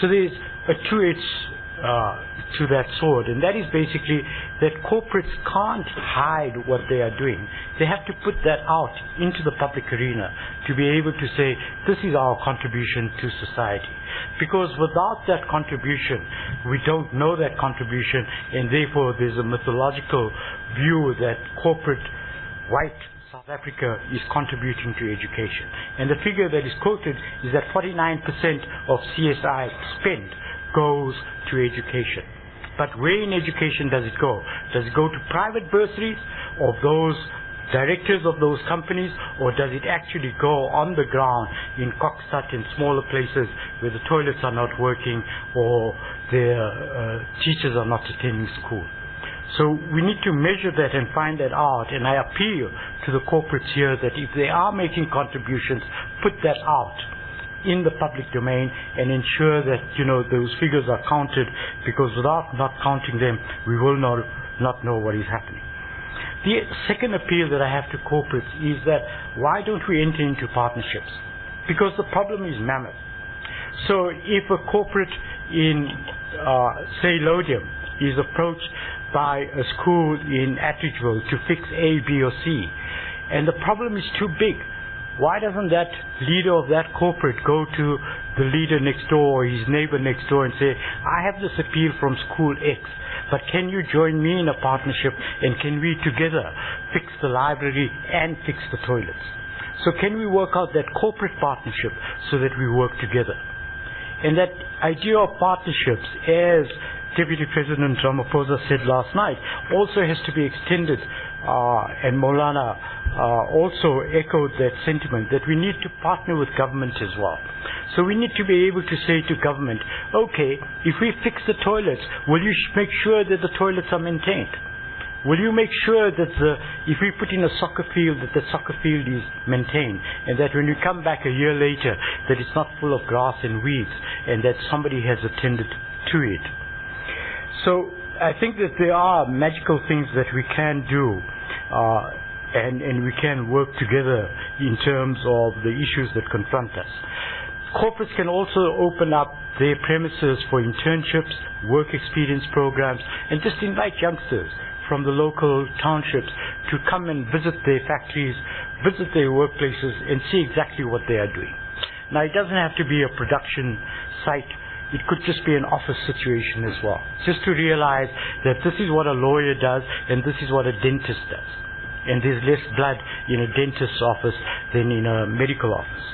So there's a two-edged to that sword, and that is basically that corporates can't hide what they are doing. They have to put that out into the public arena to be able to say, this is our contribution to society. Because without that contribution, we don't know that contribution, and therefore there's a mythological view that corporate white South Africa is contributing to education. And the figure that is quoted is that 49% of CSI spend goes to education. But where in education does it go? Does it go to private bursaries of those directors of those companies, or does it actually go on the ground in Kokstad and smaller places where the toilets are not working or their teachers are not attending school? So we need to measure that and find that out, and I appeal to the corporates here that if they are making contributions, put that out in the public domain and ensure that, you know, those figures are counted, because without not counting them, we will not know what is happening. The second appeal that I have to corporates is that why don't we enter into partnerships? Because the problem is mammoth. So if a corporate in, say, Lodium is approached by a school in Atteridgeville to fix A, B or C, and the problem is too big, why doesn't that leader of that corporate go to the leader next door or his neighbor next door and say, I have this appeal from school X, but can you join me in a partnership, and can we together fix the library and fix the toilets? So can we work out that corporate partnership so that we work together? And that idea of partnerships, as Deputy President Ramaphosa said last night, also has to be extended, and Maulana also echoed that sentiment, that we need to partner with government as well. So we need to be able to say to government, okay, if we fix the toilets, will you make sure that the toilets are maintained? Will you make sure that if we put in a soccer field, that the soccer field is maintained, and that when we come back a year later, that it's not full of grass and weeds, and that somebody has attended to it? So I think that there are magical things that we can do, and we can work together in terms of the issues that confront us. Corporates can also open up their premises for internships, work experience programs, and just invite youngsters from the local townships to come and visit their factories, visit their workplaces, and see exactly what they are doing. Now, it doesn't have to be a production site. It could just be an office situation as well. Just to realize that this is what a lawyer does and this is what a dentist does. And there's less blood in a dentist's office than in a medical office.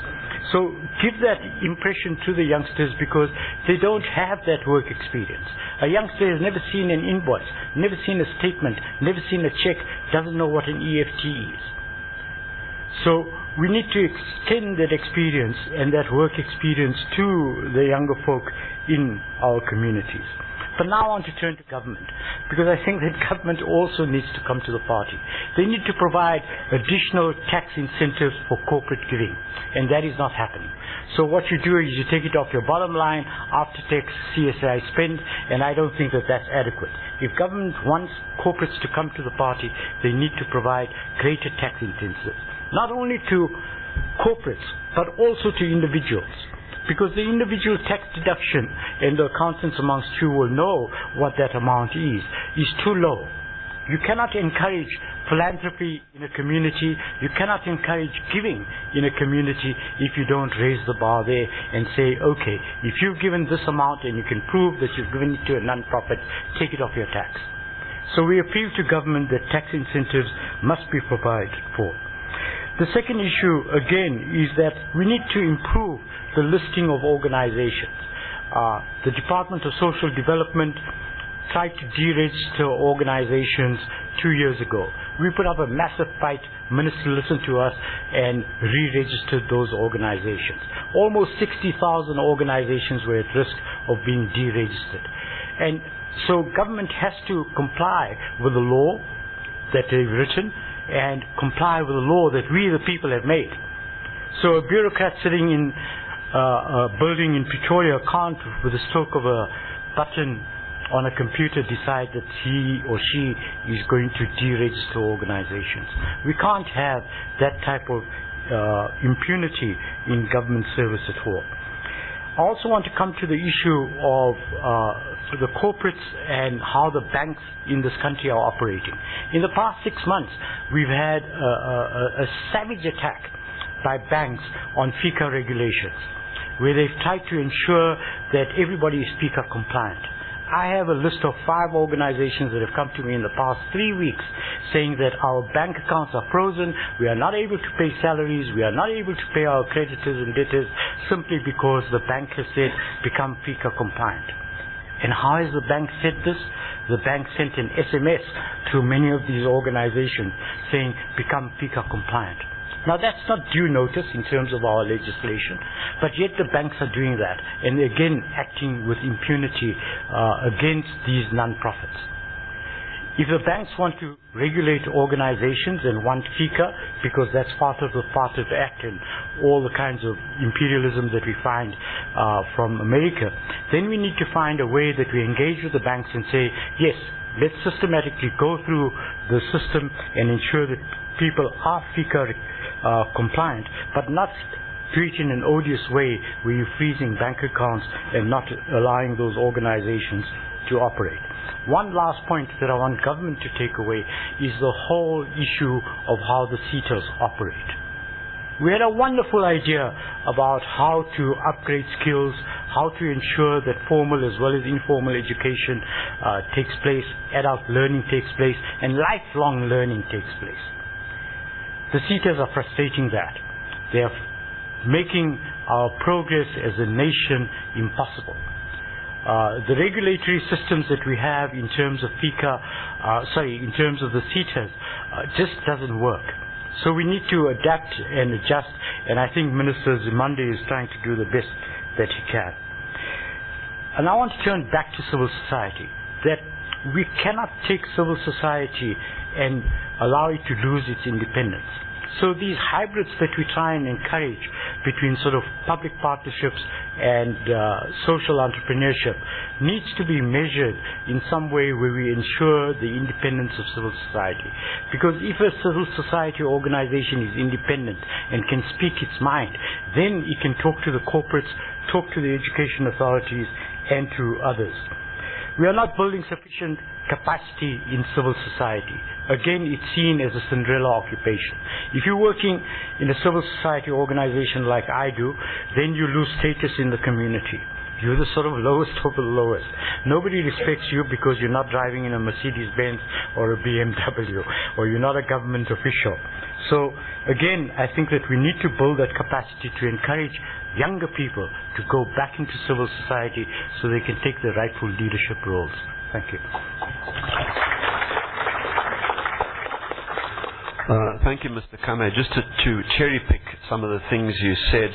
So give that impression to the youngsters, because they don't have that work experience. A youngster has never seen an invoice, never seen a statement, never seen a check, doesn't know what an EFT is. So we need to extend that experience and that work experience to the younger folk in our communities. But now I want to turn to government, because I think that government also needs to come to the party. They need to provide additional tax incentives for corporate giving, and that is not happening. So what you do is you take it off your bottom line after tax CSI spend, and I don't think that that's adequate. If government wants corporates to come to the party, they need to provide greater tax incentives, not only to corporates, but also to individuals. Because the individual tax deduction, and the accountants amongst you will know what that amount is too low. You cannot encourage philanthropy in a community, you cannot encourage giving in a community if you don't raise the bar there and say, okay, if you've given this amount and you can prove that you've given it to a non-profit, take it off your tax. So we appeal to government that tax incentives must be provided for. The second issue, again, is that we need to improve the listing of organizations. The Department of Social Development tried to deregister organizations 2 years ago. We put up a massive fight. Minister listened to us and re-registered those organizations. Almost 60,000 organizations were at risk of being deregistered. And so government has to comply with the law that they've written and comply with the law that we the people have made. So a bureaucrat sitting in a building in Pretoria can't, with a stroke of a button on a computer, decide that he or she is going to deregister organizations. We can't have that type of impunity in government service at all. I also want to come to the issue of the corporates and how the banks in this country are operating. In the past 6 months, we've had a savage attack by banks on FICA regulations, where they've tried to ensure that everybody is FICA compliant. I have a list of 5 organizations that have come to me in the past 3 weeks saying that our bank accounts are frozen, we are not able to pay salaries, we are not able to pay our creditors and debtors simply because the bank has said become FICA compliant. And how has the bank said this? The bank sent an SMS to many of these organizations saying become FICA compliant. Now that's not due notice in terms of our legislation, but yet the banks are doing that, and again acting with impunity against these non-profits. If the banks want to regulate organizations and want FICA, because that's part of the Act and all the kinds of imperialism that we find from America, then we need to find a way that we engage with the banks and say, yes, let's systematically go through the system and ensure that people are FICA compliant, but not do it in an odious way where you're freezing bank accounts and not allowing those organizations to operate. One last point that I want government to take away is the whole issue of how the SETAs operate. We had a wonderful idea about how to upgrade skills, how to ensure that formal as well as informal education takes place, adult learning takes place, and lifelong learning takes place. The SETAs are frustrating that. They are making our progress as a nation impossible. The regulatory systems that we have in terms of in terms of the SETAs just doesn't work. So we need to adapt and adjust, and I think Minister Zimande is trying to do the best that he can. And I want to turn back to civil society, that we cannot take civil society and allow it to lose its independence. So these hybrids that we try and encourage between sort of public partnerships and social entrepreneurship needs to be measured in some way where we ensure the independence of civil society. Because if a civil society organization is independent and can speak its mind, then it can talk to the corporates, talk to the education authorities, and to others. We are not building sufficient capacity in civil society. Again, it's seen as a Cinderella occupation. If you're working in a civil society organization like I do, then you lose status in the community. You're the sort of lowest of the lowest. Nobody respects you because you're not driving in a Mercedes-Benz or a BMW, or you're not a government official. So again, I think that we need to build that capacity to encourage younger people to go back into civil society so they can take the rightful leadership roles. Thank you. Thank you, Mr. Kame. Just to cherry pick some of the things you said,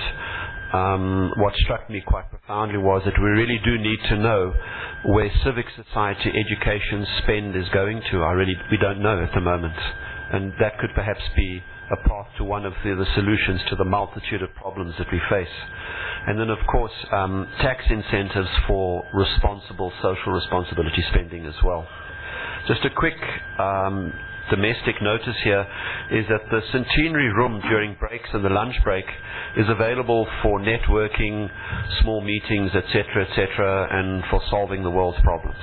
what struck me quite profoundly was that we really do need to know where civic society education spend is going to. We don't know at the moment. And that could perhaps be a path to one of the solutions to the multitude of problems that we face. And then, of course, tax incentives for responsible social responsibility spending as well. Just a quick domestic notice here is that the Centenary Room during breaks and the lunch break is available for networking, small meetings, etc., and for solving the world's problems.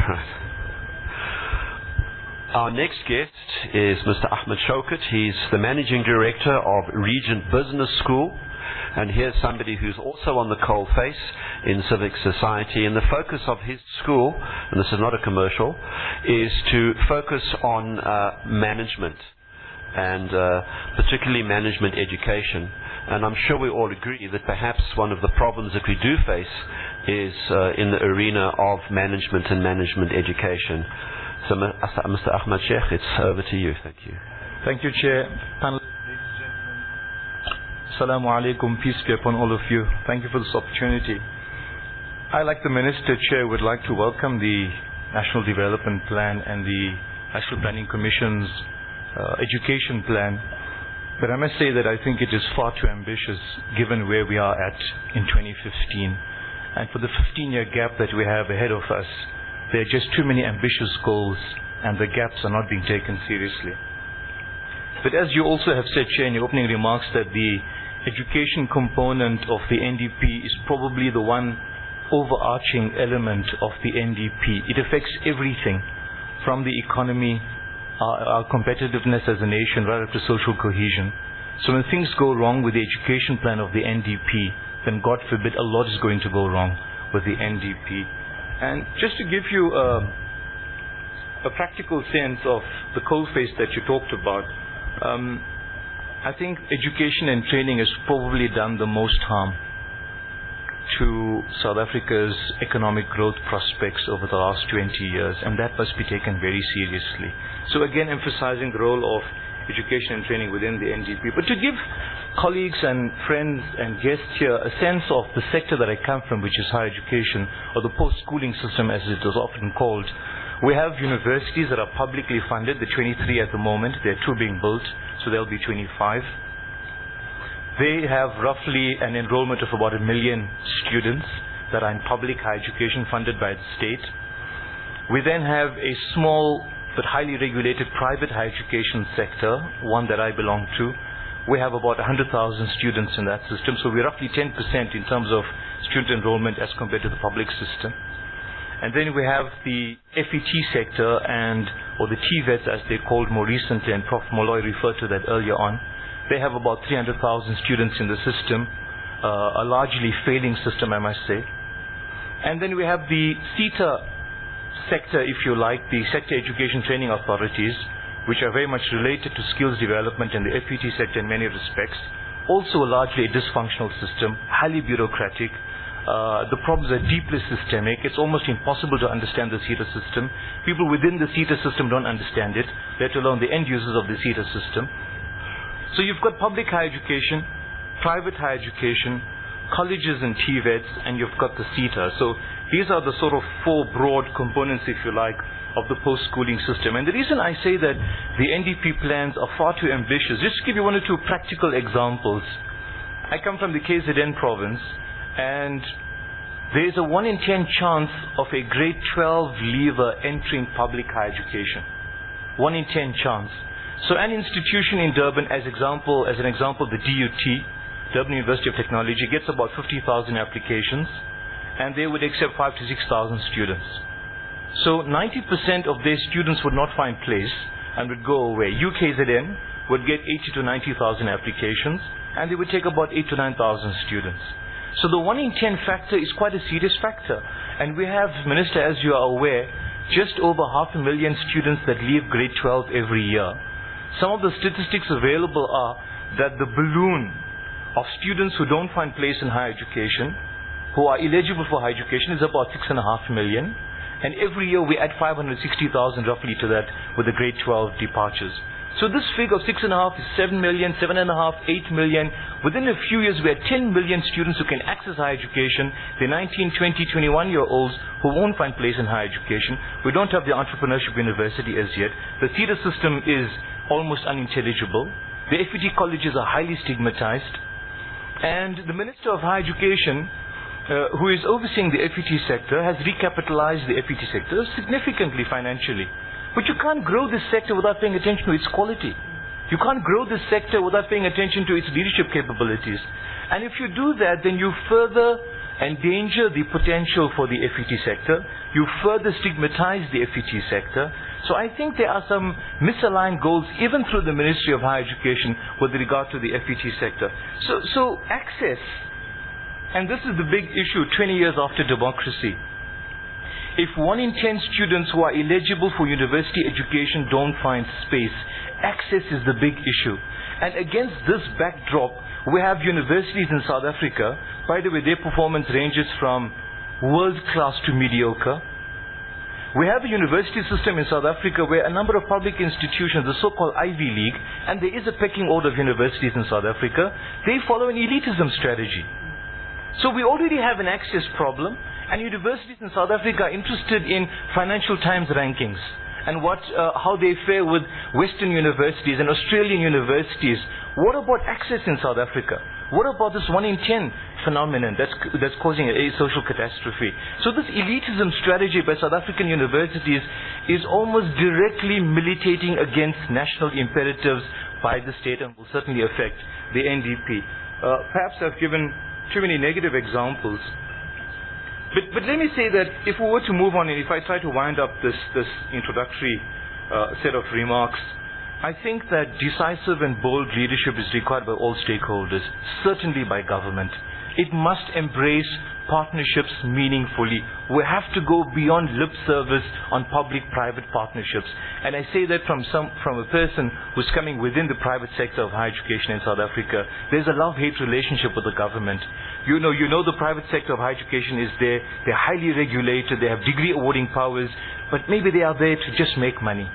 Right. Our next guest is Mr. Ahmed Shaukat. He's the Managing Director of Regent Business School. And here's somebody who's also on the coal face in civic society. And the focus of his school, and this is not a commercial, is to focus on management, and particularly management education. And I'm sure we all agree that perhaps one of the problems that we do face is in the arena of management and management education. So, Mr. Ahmed Sheikh, it's over to you. Thank you. Thank you, Chair. Panel, ladies and gentlemen. Assalamu alaikum. Peace be upon all of you. Thank you for this opportunity. I, like the Minister, Chair, would like to welcome the National Development Plan and the National Planning Commission's education plan. But I must say that I think it is far too ambitious given where we are at in 2015. And for the 15-year gap that we have ahead of us, there are just too many ambitious goals, and the gaps are not being taken seriously. But as you also have said, Chair, in your opening remarks, that the education component of the NDP is probably the one overarching element of the NDP. It affects everything, from the economy, our competitiveness as a nation, right up to social cohesion. So when things go wrong with the education plan of the NDP, then God forbid a lot is going to go wrong with the NDP. And just to give you a practical sense of the coalface that you talked about, I think education and training has probably done the most harm to South Africa's economic growth prospects over the last 20 years, and that must be taken very seriously. So again, emphasizing the role of education and training within the NDP. But to give colleagues and friends and guests here a sense of the sector that I come from, which is higher education, or the post-schooling system as it is often called, we have universities that are publicly funded, the 23 at the moment. There are 2 being built, so there'll be 25. They have roughly an enrollment of about 1 million students that are in public higher education funded by the state. We then have a small but highly regulated private higher education sector, one that I belong to. We have about 100,000 students in that system, so we're roughly 10% in terms of student enrollment as compared to the public system. And then we have the FET sector, or the TVETs as they're called more recently, and Prof. Molloy referred to that earlier on. They have about 300,000 students in the system, a largely failing system, I must say. And then we have the SETA sector, if you like, the sector education training authorities, which are very much related to skills development in the FET sector in many respects. Also largely a dysfunctional system, highly bureaucratic. The problems are deeply systemic. It's almost impossible to understand the SETA system. People within the SETA system don't understand it, let alone the end users of the SETA system. So you've got public higher education, private higher education, colleges and TVETs, and you've got the SETA. So these are the sort of 4 broad components, if you like, of the post-schooling system. And the reason I say that the NDP plans are far too ambitious, just to give you 1 or 2 practical examples. I come from the KZN province, and there is a 1 in 10 chance of a grade 12 leaver entering public higher education. 1 in 10 chance. So an institution in Durban, as an example, the DUT, Durban University of Technology, gets about 50,000 applications, and they would accept 5,000 to 6,000 students. So 90% of their students would not find place and would go away. UKZN would get 80,000 to 90,000 applications, and they would take about 8,000 to 9,000 students. So the 1 in 10 factor is quite a serious factor. And we have, Minister, as you are aware, just over 500,000 students that leave grade 12 every year. Some of the statistics available are that the balloon of students who don't find place in higher education, who are eligible for higher education, is about 6.5 million. And every year we add 560,000 roughly to that with the grade 12 departures. So this figure of 6.5 is 7 million, 7.5, 8 million. Within a few years we have 10 million students who can access higher education. They're 19, 20, 21-year-olds who won't find place in higher education. We don't have the entrepreneurship university as yet. The theatre system is almost unintelligible. The FET colleges are highly stigmatized. And the Minister of Higher Education, who is overseeing the FET sector, has recapitalized the FET sector significantly financially. But you can't grow this sector without paying attention to its quality. You can't grow this sector without paying attention to its leadership capabilities. And if you do that, then you further endanger the potential for the FET sector. You further stigmatize the FET sector. So I think there are some misaligned goals even through the Ministry of Higher Education with regard to the FET sector. So access, and this is the big issue 20 years after democracy. If 1 in 10 students who are eligible for university education don't find space, access is the big issue. And against this backdrop, we have universities in South Africa. By the way, their performance ranges from world-class to mediocre. We have a university system in South Africa where a number of public institutions, the so-called Ivy League, and there is a pecking order of universities in South Africa, they follow an elitism strategy. So we already have an access problem, and universities in South Africa are interested in Financial Times rankings and how they fare with Western universities and Australian universities. What about access in South Africa? What about this 1 in 10 phenomenon that's causing a social catastrophe? So this elitism strategy by South African universities is almost directly militating against national imperatives by the state and will certainly affect the NDP. Perhaps I've given too many negative examples. But let me say that if we were to move on, and if I try to wind up this introductory set of remarks, I think that decisive and bold leadership is required by all stakeholders, certainly by government. It must embrace partnerships meaningfully. We have to go beyond lip service on public-private partnerships. And I say that from a person who's coming within the private sector of higher education in South Africa. There's a love-hate relationship with the government. You know the private sector of higher education is there. They're highly regulated. They have degree awarding powers. But maybe they are there to just make money.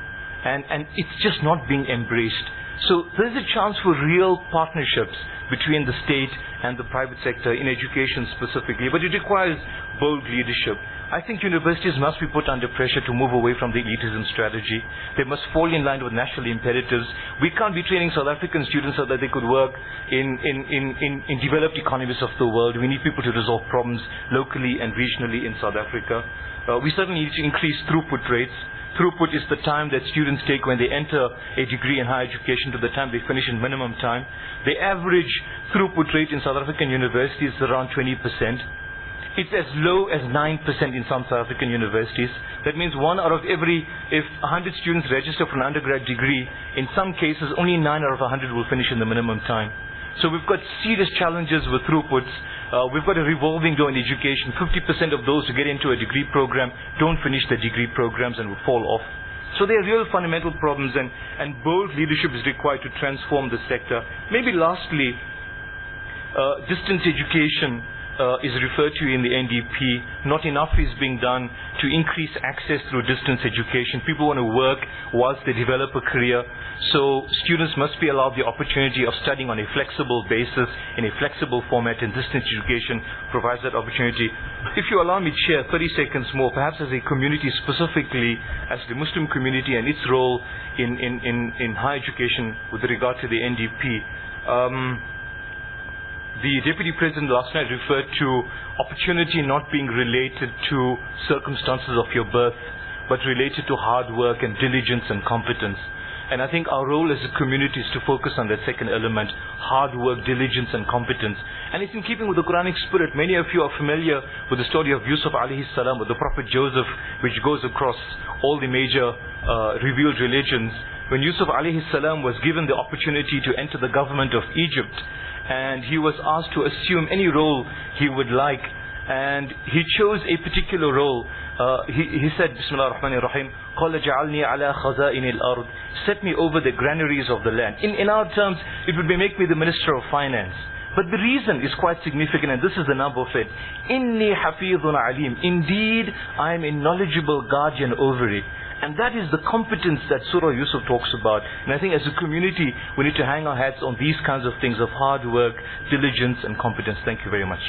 And it's just not being embraced. So there's a chance for real partnerships between the state and the private sector in education specifically. But it requires bold leadership. I think universities must be put under pressure to move away from the elitism strategy. They must fall in line with national imperatives. We can't be training South African students so that they could work in developed economies of the world. We need people to resolve problems locally and regionally in South Africa. We certainly need to increase throughput rates. Throughput is the time that students take when they enter a degree in higher education to the time they finish in minimum time. The average throughput rate in South African universities is around 20%. It's as low as 9% in some South African universities. That means if 100 students register for an undergrad degree, in some cases only 9 out of 100 will finish in the minimum time. So we've got serious challenges with throughputs. We've got a revolving door in education. 50% of those who get into a degree program don't finish their degree programs and will fall off. So there are real fundamental problems, and bold leadership is required to transform the sector. Maybe lastly, distance education is referred to in the NDP. Not enough is being done to increase access through distance education. People want to work whilst they develop a career. So students must be allowed the opportunity of studying on a flexible basis, in a flexible format, and distance education provides that opportunity. If you allow me to share 30 seconds more, perhaps as a community specifically, as the Muslim community and its role in higher education with regard to the NDP. The Deputy President last night referred to opportunity not being related to circumstances of your birth, but related to hard work and diligence and competence. And I think our role as a community is to focus on that second element, hard work, diligence and competence. And it's in keeping with the Quranic spirit. Many of you are familiar with the story of Yusuf alayhi salam, with the Prophet Joseph, which goes across all the major revealed religions. When Yusuf alayhi salam was given the opportunity to enter the government of Egypt, and he was asked to assume any role he would like, and he chose a particular role. He said, Bismillah ar-Rahman ar-Rahim, قَالَ جَعَلْنِي عَلَى خَزَائِنِ الْأَرْضِ, set me over the granaries of the land. In our terms, it would make me the Minister of Finance. But the reason is quite significant, and this is the number of it. إِنِّي حَفِيظٌ عَلِيمٌ, indeed, I am a knowledgeable guardian over it. And that is the competence that Surah Yusuf talks about. And I think as a community, we need to hang our hats on these kinds of things of hard work, diligence and competence. Thank you very much.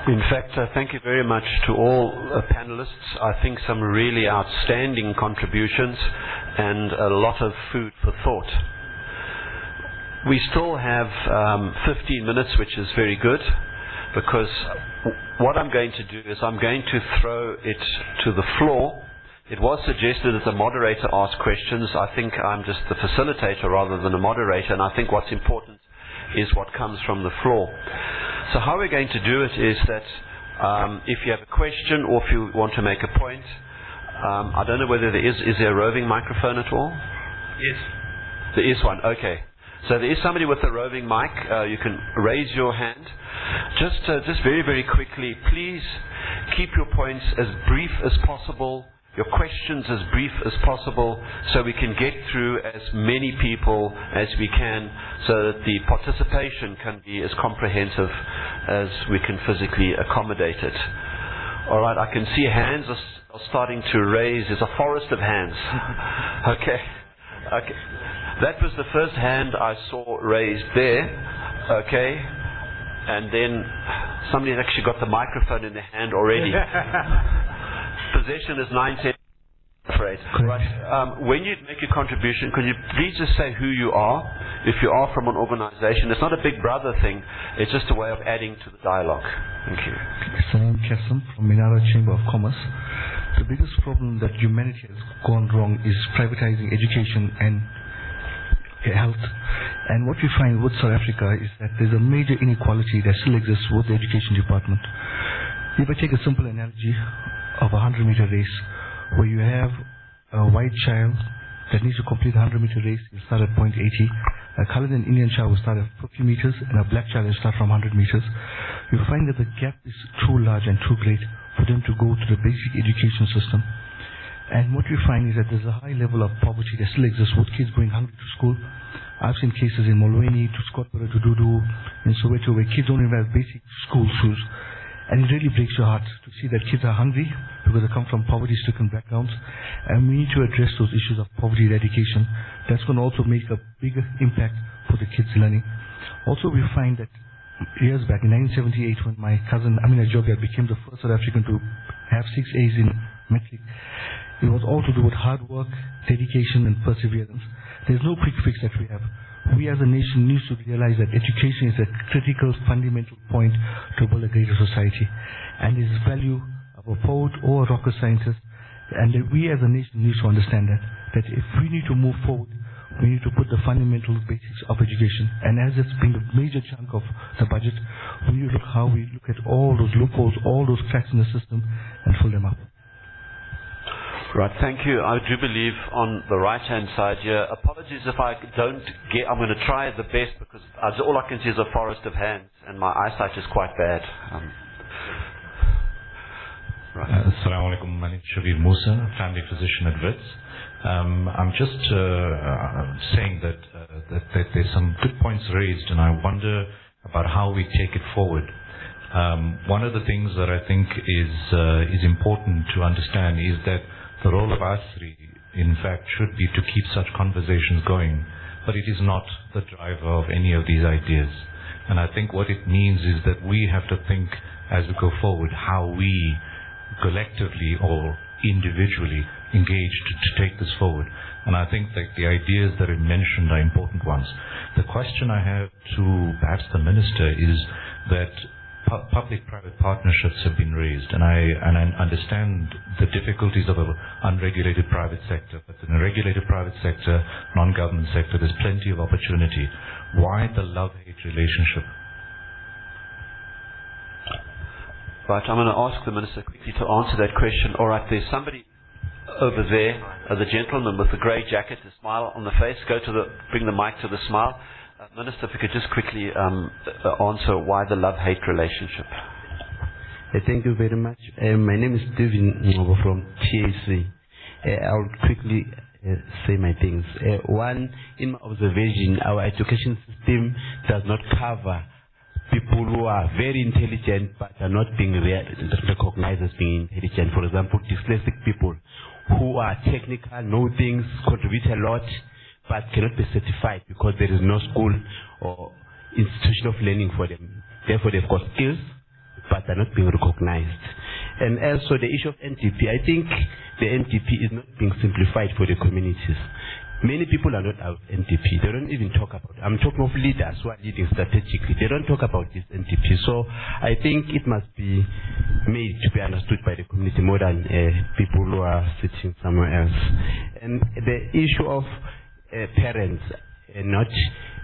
In fact, thank you very much to all panelists. I think some really outstanding contributions and a lot of food for thought. We still have 15 minutes, which is very good, because what I'm going to do is I'm going to throw it to the floor. It was suggested that the moderator ask questions. I think I'm just the facilitator rather than a moderator, and I think what's important is what comes from the floor. So how we're going to do it is that if you have a question or if you want to make a point, I don't know whether there is there a roving microphone at all? Yes. There is one, okay. So there is somebody with a roving mic. You can raise your hand. Just very, very quickly, please keep your points as brief as possible, your questions as brief as possible, so we can get through as many people as we can, so that the participation can be as comprehensive as we can physically accommodate it. All right, I can see hands are starting to raise. There's a forest of hands. Okay. That was the first hand I saw raised there. Okay. And then somebody's actually got the microphone in their hand already. Possession is 9-10. Afraid. Right. When you make a contribution, could you please just say who you are? If you are from an organization, it's not a big brother thing. It's just a way of adding to the dialogue. Thank you. Salam Kasim from Minara Chamber of Commerce. The biggest problem that humanity has gone wrong is privatizing education and health. And what we find with South Africa is that there's a major inequality that still exists with the education department. If I take a simple analogy of a 100-meter race, where you have a white child that needs to complete the 100-meter race, you start at point 80. A colored and Indian child will start at 50 meters and a black child will start from 100 meters. You find that the gap is too large and too great for them to go to the basic education system. And what we find is that there's a high level of poverty that still exists with kids going hungry to school. I've seen cases in Molweni, to Scottsboro, to Dudu, in Soweto, where kids don't even have basic school shoes. And it really breaks your heart to see that kids are hungry because they come from poverty-stricken backgrounds. And we need to address those issues of poverty eradication. That's going to also make a bigger impact for the kids' learning. Also, we find that years back, in 1978, when my cousin Amina Jogia became the first South African to have 6 A's in matric, it was all to do with hard work, dedication, and perseverance. There's no quick fix that we have. We as a nation need to realize that education is a critical, fundamental point to build a greater society. And it is value of a poet or a rocket scientist. And that we as a nation need to understand that if we need to move forward, we need to put the fundamental basics of education. And as it's been a major chunk of the budget, we need to look how we look at all those loopholes, all those cracks in the system, and fill them up. Right, thank you. I do believe on the right-hand side here, apologies if I don't get, I'm going to try the best because all I can see is a forest of hands and my eyesight is quite bad. Right. Assalamu alaikum, my name is Shabir Musa, family physician at WITS. I'm just saying that there's some good points raised and I wonder about how we take it forward. One of the things that I think is important to understand is that the role of ASRI, in fact, should be to keep such conversations going, but it is not the driver of any of these ideas. And I think what it means is that we have to think as we go forward how we collectively or individually engage to take this forward. And I think that the ideas that are mentioned are important ones. The question I have to perhaps the Minister is that public-private partnerships have been raised, and I understand the difficulties of an unregulated private sector, but in a regulated private sector, non-government sector, there's plenty of opportunity. Why the love-hate relationship? Right, I'm going to ask the Minister quickly to answer that question. All right, there's somebody over there, the gentleman with the grey jacket, a smile on the face. Bring the mic to the smile. Minister, if you could just quickly answer why the love-hate relationship. Thank you very much. My name is Steven Ngobo from TAC. I'll quickly say my things. One, in my observation, our education system does not cover people who are very intelligent but are not being recognized as being intelligent. For example, dyslexic people who are technical, know things, contribute a lot, but cannot be certified because there is no school or institution of learning for them. Therefore, they've got skills, but are not being recognized. And also the issue of NTP, I think the NTP is not being simplified for the communities. Many people are not out NTP. They don't even talk about it. I'm talking of leaders who are leading strategically. They don't talk about this NTP. So I think it must be made to be understood by the community more than people who are sitting somewhere else. And the issue of parents not,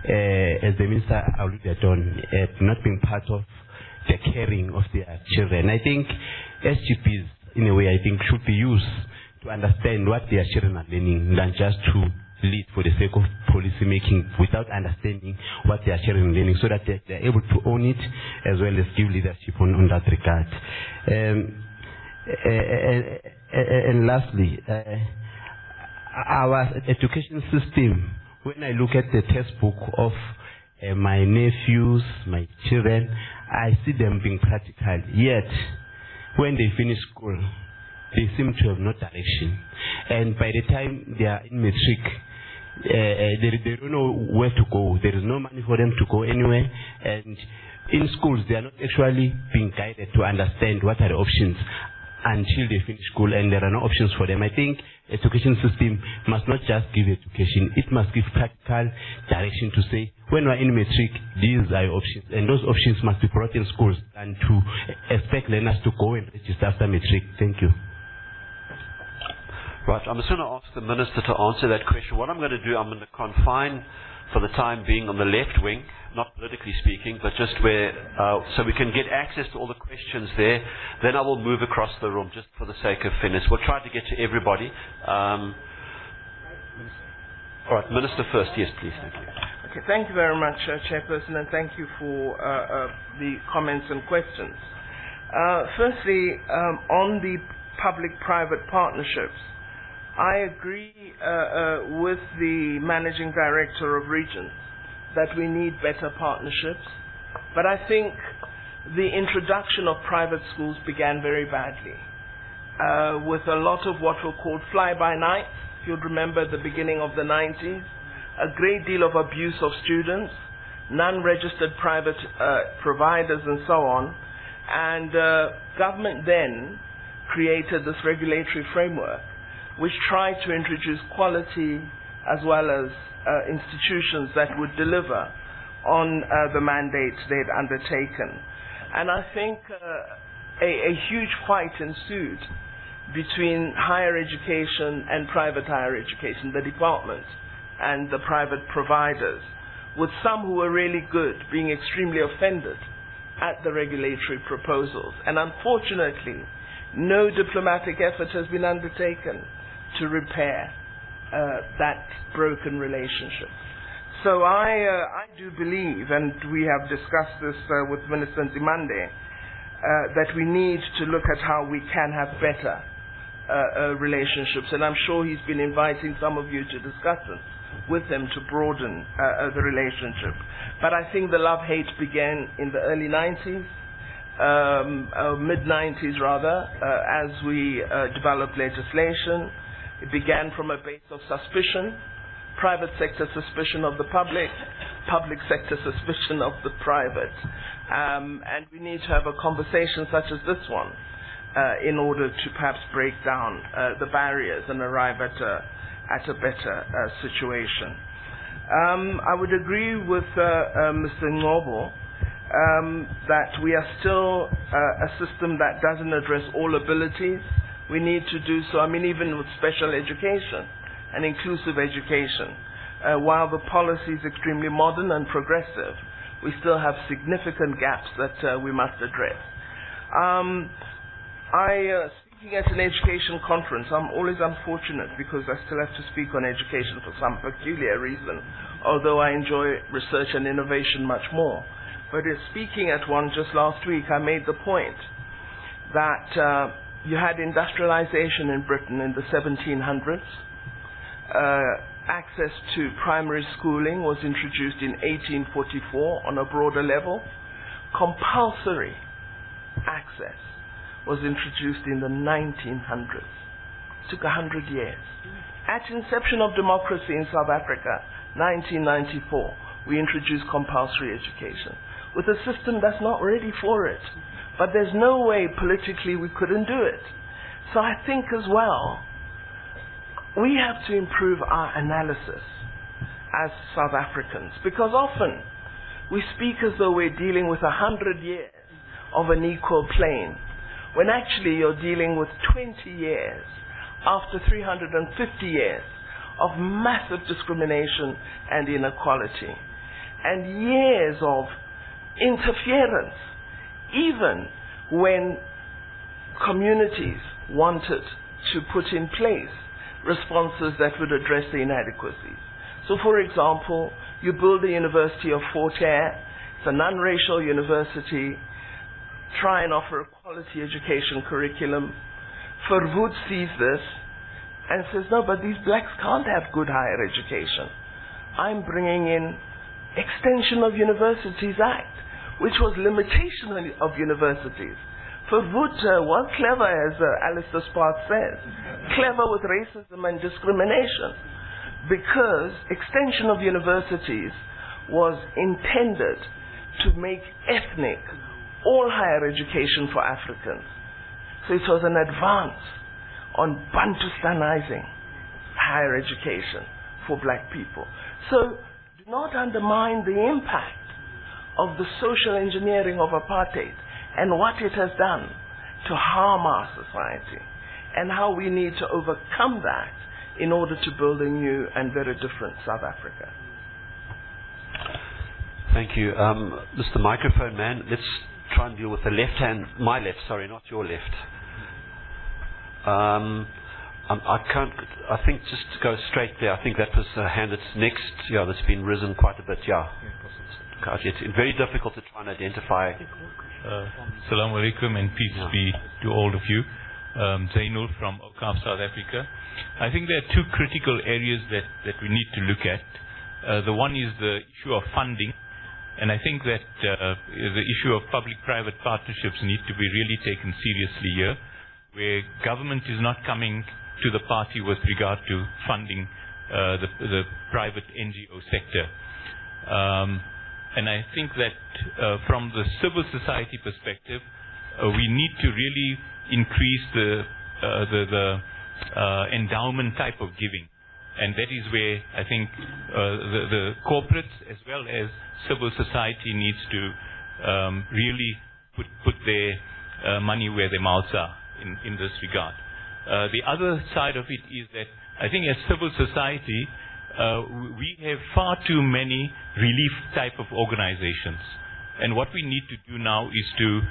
as the Minister alluded on, not being part of the caring of their children. I think SGPs, in a way, I think should be used to understand what their children are learning than just to lead for the sake of policy making without understanding what their children are learning, so that they're able to own it as well as give leadership on that regard. And lastly, our education system, when I look at the textbook of my nephews, my children, I see them being practical. Yet, when they finish school, they seem to have no direction. And by the time they are in matric, they don't know where to go. There is no money for them to go anywhere. And in schools, they are not actually being guided to understand what are the options until they finish school, and there are no options for them. I think education system must not just give education, it must give practical direction to say, when we are in matric, these are your options, and those options must be brought in schools, and to expect learners to go and register after matric. Thank you. Right, I'm just going to ask the Minister to answer that question. What I'm going to do, I'm going to confine for the time being on the left wing, not politically speaking, but just where, so we can get access to all the questions there. Then I will move across the room just for the sake of fairness. We'll try to get to everybody. All right, Minister first. Yes, please. Thank you. Okay, thank you very much, Chairperson, and thank you for the comments and questions. Firstly, on the public-private partnerships, I agree with the Managing Director of Regents that we need better partnerships, but I think the introduction of private schools began very badly, with a lot of what were called fly-by-nights. If you'll remember the beginning of the 90s, a great deal of abuse of students, non-registered private providers and so on, and government then created this regulatory framework which tried to introduce quality as well as institutions that would deliver on the mandates they'd undertaken. And I think a huge fight ensued between higher education and private higher education, the department and the private providers, with some who were really good being extremely offended at the regulatory proposals. And unfortunately, no diplomatic effort has been undertaken to repair that broken relationship. So I do believe, and we have discussed this with Minister Nzimande, that we need to look at how we can have better relationships, and I'm sure he's been inviting some of you to discuss them with them to broaden the relationship. But I think the love-hate began in the early 90s, mid-90s rather, as we developed legislation. It began from a base of suspicion, private sector suspicion of the public sector suspicion of the private. And we need to have a conversation such as this one in order to perhaps break down the barriers and arrive at a better situation. I would agree with Mr. Ngobo that we are still a system that doesn't address all abilities. We need to do so, I mean, even with special education and inclusive education. While the policy is extremely modern and progressive, we still have significant gaps that we must address. Speaking at an education conference, I'm always unfortunate because I still have to speak on education for some peculiar reason, although I enjoy research and innovation much more. But speaking at one just last week, I made the point that you had industrialization in Britain in the 1700s. Access to primary schooling was introduced in 1844 on a broader level. Compulsory access was introduced in the 1900s. It took 100 years. At inception of democracy in South Africa, 1994, we introduced compulsory education with a system that's not ready for it. But there's no way politically we couldn't do it. So I think as well, we have to improve our analysis as South Africans, because often we speak as though we're dealing with 100 years of an equal plane, when actually you're dealing with 20 years after 350 years of massive discrimination and inequality, and years of interference, even when communities wanted to put in place responses that would address the inadequacies. So for example, you build the University of Fort Hare, it's a non-racial university, try and offer a quality education curriculum. Verwoerd sees this and says, no, but these blacks can't have good higher education. I'm bringing in Extension of Universities Act, which was limitation of universities. Verwoerd was clever, as Alistair Sparks says, clever with racism and discrimination, because extension of universities was intended to make ethnic all higher education for Africans. So it was an advance on Bantustanizing higher education for black people. So do not undermine the impact of the social engineering of apartheid and what it has done to harm our society, and how we need to overcome that in order to build a new and very different South Africa. Thank you. Mr. Microphone Man, let's try and deal with the left hand, my left, sorry, not your left. I think just to go straight there, I think that was a hand that's next, that's been risen quite a bit, It's very difficult to try and identify. Assalamu alaikum and peace be to all of you. Zainul from OCAF, South Africa. I think there are two critical areas that we need to look at. The one is the issue of funding, and I think that the issue of public-private partnerships need to be really taken seriously here, where government is not coming to the party with regard to funding the private NGO sector. And I think that from the civil society perspective, we need to really increase the endowment type of giving. And that is where I think the corporates as well as civil society needs to really put their money where their mouths are in this regard. The other side of it is that I think as civil society, we have far too many relief type of organizations. And what we need to do now is to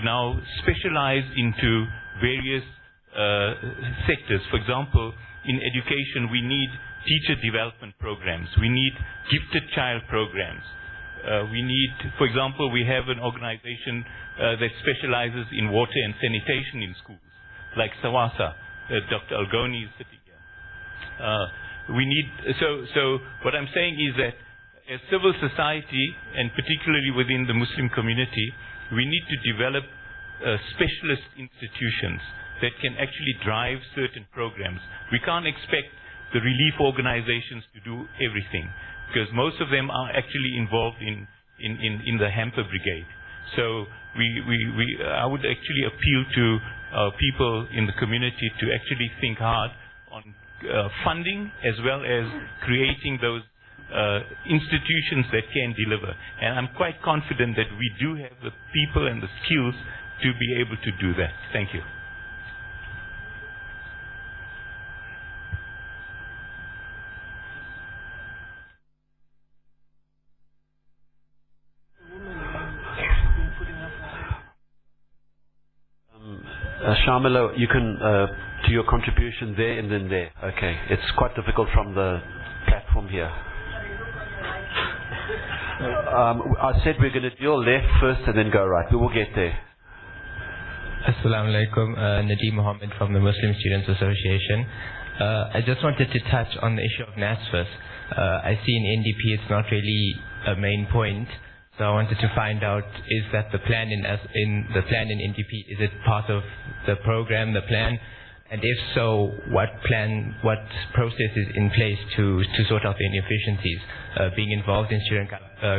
now specialize into various sectors. For example, in education, we need teacher development programs. We need gifted child programs. We need, for example, we have an organization that specializes in water and sanitation in schools, like SAWASA. Dr. Algoni is sitting here. We need, so what I'm saying is that as civil society, and particularly within the Muslim community, we need to develop specialist institutions that can actually drive certain programs. We can't expect the relief organizations to do everything, because most of them are actually involved in the hamper brigade. So I would actually appeal to people in the community to actually think hard on funding as well as creating those institutions that can deliver. And I'm quite confident that we do have the people and the skills to be able to do that. Thank you. Shamila, you can do your contribution there and then there. Okay. It's quite difficult from the platform here. I said we're going to deal left first and then go right. We will get there. Assalamu alaikum. Nadeem Mohammed from the Muslim Students Association. I just wanted to touch on the issue of NSFAS. I see in NDP it's not really a main point. So I wanted to find out, is that the plan in NDP, is it part of the program, the plan? And if so, what process is in place to sort out the inefficiencies? Being involved in student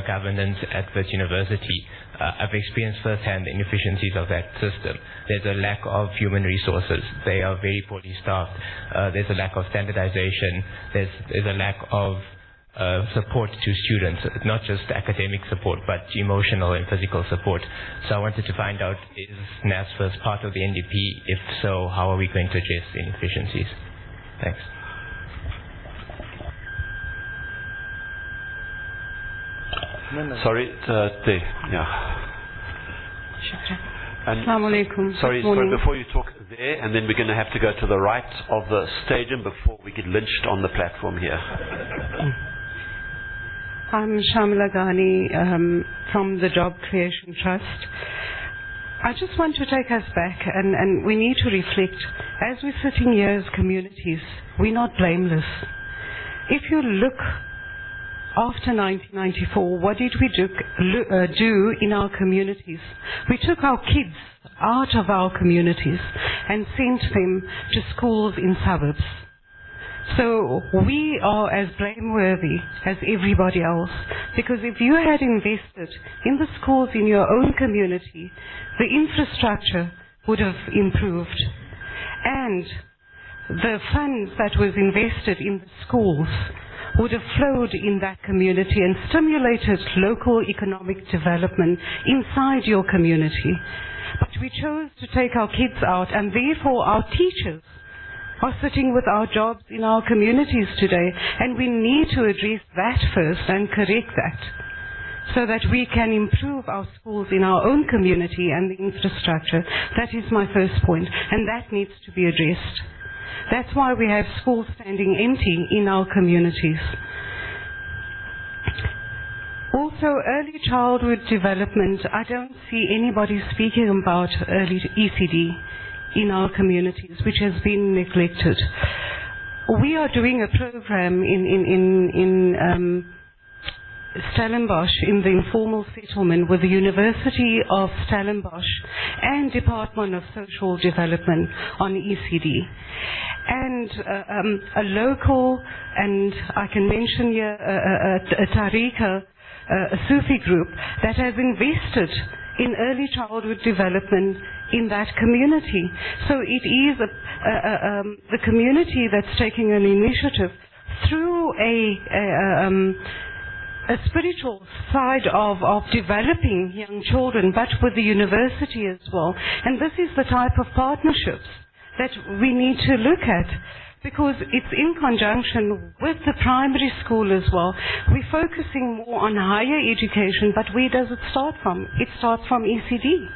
governance at Wits University, I've experienced firsthand the inefficiencies of that system. There's a lack of human resources. They are very poorly staffed. There's a lack of standardization. There's a lack of support to students, not just academic support, but emotional and physical support. So I wanted to find out, is NSFAS part of the NDP? If so, how are we going to address the inefficiencies? Thanks. Sorry, there. Yeah. Assalamu alaikum. Sorry, before you talk there, and then we're going to have to go to the right of the stadium before we get lynched on the platform here. I'm Shamila Ghani from the Job Creation Trust. I just want to take us back, and we need to reflect. As we're sitting here as communities, we're not blameless. If you look after 1994, what did we do in our communities? We took our kids out of our communities and sent them to schools in suburbs. So we are as blameworthy as everybody else, because if you had invested in the schools in your own community, the infrastructure would have improved, and the funds that was invested in the schools would have flowed in that community and stimulated local economic development inside your community. But we chose to take our kids out, and therefore our teachers are sitting with our jobs in our communities today, and we need to address that first and correct that, so that we can improve our schools in our own community and the infrastructure. That is my first point, and that needs to be addressed. That's why we have schools standing empty in our communities. Also, early childhood development. I don't see anybody speaking about early ECD in our communities, which has been neglected. We are doing a program in Stellenbosch, in the informal settlement, with the University of Stellenbosch and Department of Social Development on ECD. And a local, and I can mention here a Tariqa, a Sufi group that has invested in early childhood development in that community. So it is the community that's taking an initiative through a spiritual side of developing young children, but with the university as well. And this is the type of partnerships that we need to look at, because it's in conjunction with the primary school as well. We're focusing more on higher education, but where does it start from? It starts from ECD.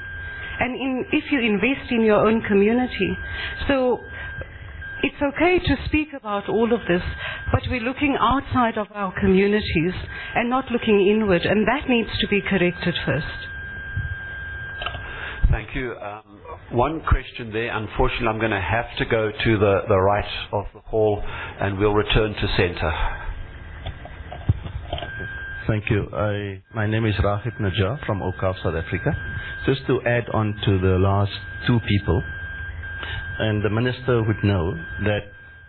And if you invest in your own community. So it's okay to speak about all of this, but we're looking outside of our communities and not looking inward, and that needs to be corrected first. Thank you. One question there. Unfortunately, I'm going to have to go to the right of the hall, and we'll return to centre. Thank you. My name is Rahib Najjar from Okaaf, South Africa. Just to add on to the last two people, and the minister would know that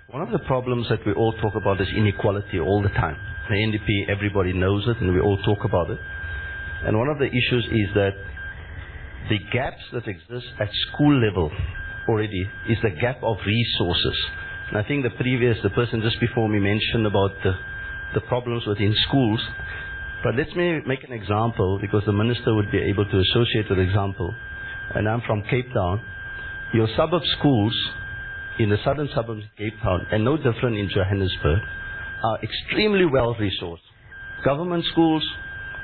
one of the problems that we all talk about is inequality all the time. The NDP, everybody knows it, and we all talk about it. And one of the issues is that the gaps that exist at school level already is the gap of resources. And I think the person just before me mentioned about the problems within schools. But let me make an example, because the minister would be able to associate with the example. And I'm from Cape Town. Your suburb schools in the southern suburbs of Cape Town, and no different in Johannesburg, are extremely well resourced. Government schools,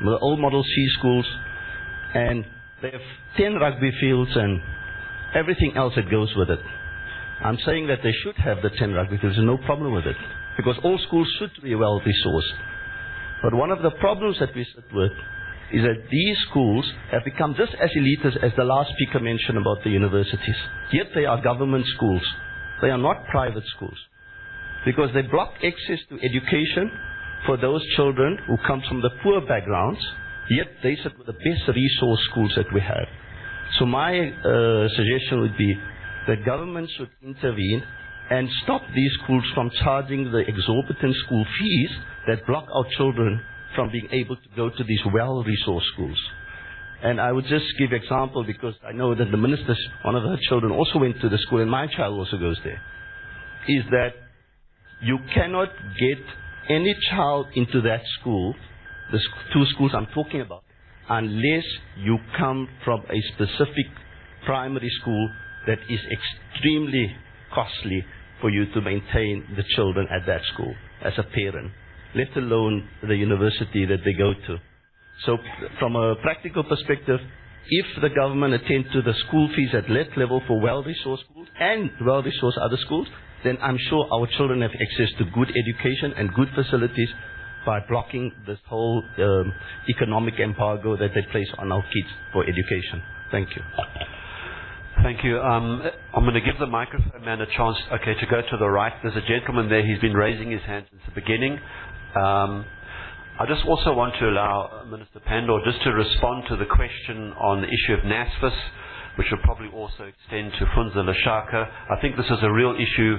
the old Model C schools, and they have 10 rugby fields and everything else that goes with it. I'm saying that they should have the 10 rugby fields, there's no problem with it, because all schools should be well resourced. But one of the problems that we sit with is that these schools have become just as elitist as the last speaker mentioned about the universities. Yet they are government schools. They are not private schools. Because they block access to education for those children who come from the poor backgrounds, yet they sit with the best resource schools that we have. So my suggestion would be that government should intervene and stop these schools from charging the exorbitant school fees that block our children from being able to go to these well-resourced schools. And I would just give example, because I know that the minister's, one of her children also went to the school, and my child also goes there, is that you cannot get any child into that school, the two schools I'm talking about, unless you come from a specific primary school that is extremely costly for you to maintain the children at that school as a parent, let alone the university that they go to. So from a practical perspective, if the government attend to the school fees at that level for well-resourced schools and well-resourced other schools, then I'm sure our children have access to good education and good facilities by blocking this whole economic embargo that they place on our kids for education. Thank you. Thank you. I'm going to give the microphone man a chance, to go to the right. There's a gentleman there. He's been raising his hand since the beginning. I just also want to allow Minister Pandor just to respond to the question on the issue of NSFAS, which will probably also extend to Funza Lashaka. I think this is a real issue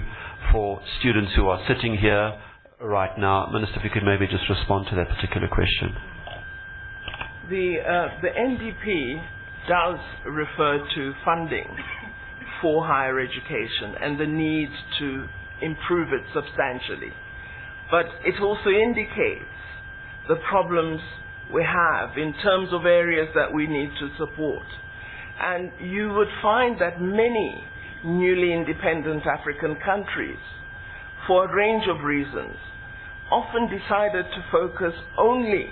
for students who are sitting here right now. Minister, if you could maybe just respond to that particular question. The NDP does refer to funding for higher education and the need to improve it substantially. But it also indicates the problems we have in terms of areas that we need to support. And you would find that many newly independent African countries, for a range of reasons, often decided to focus only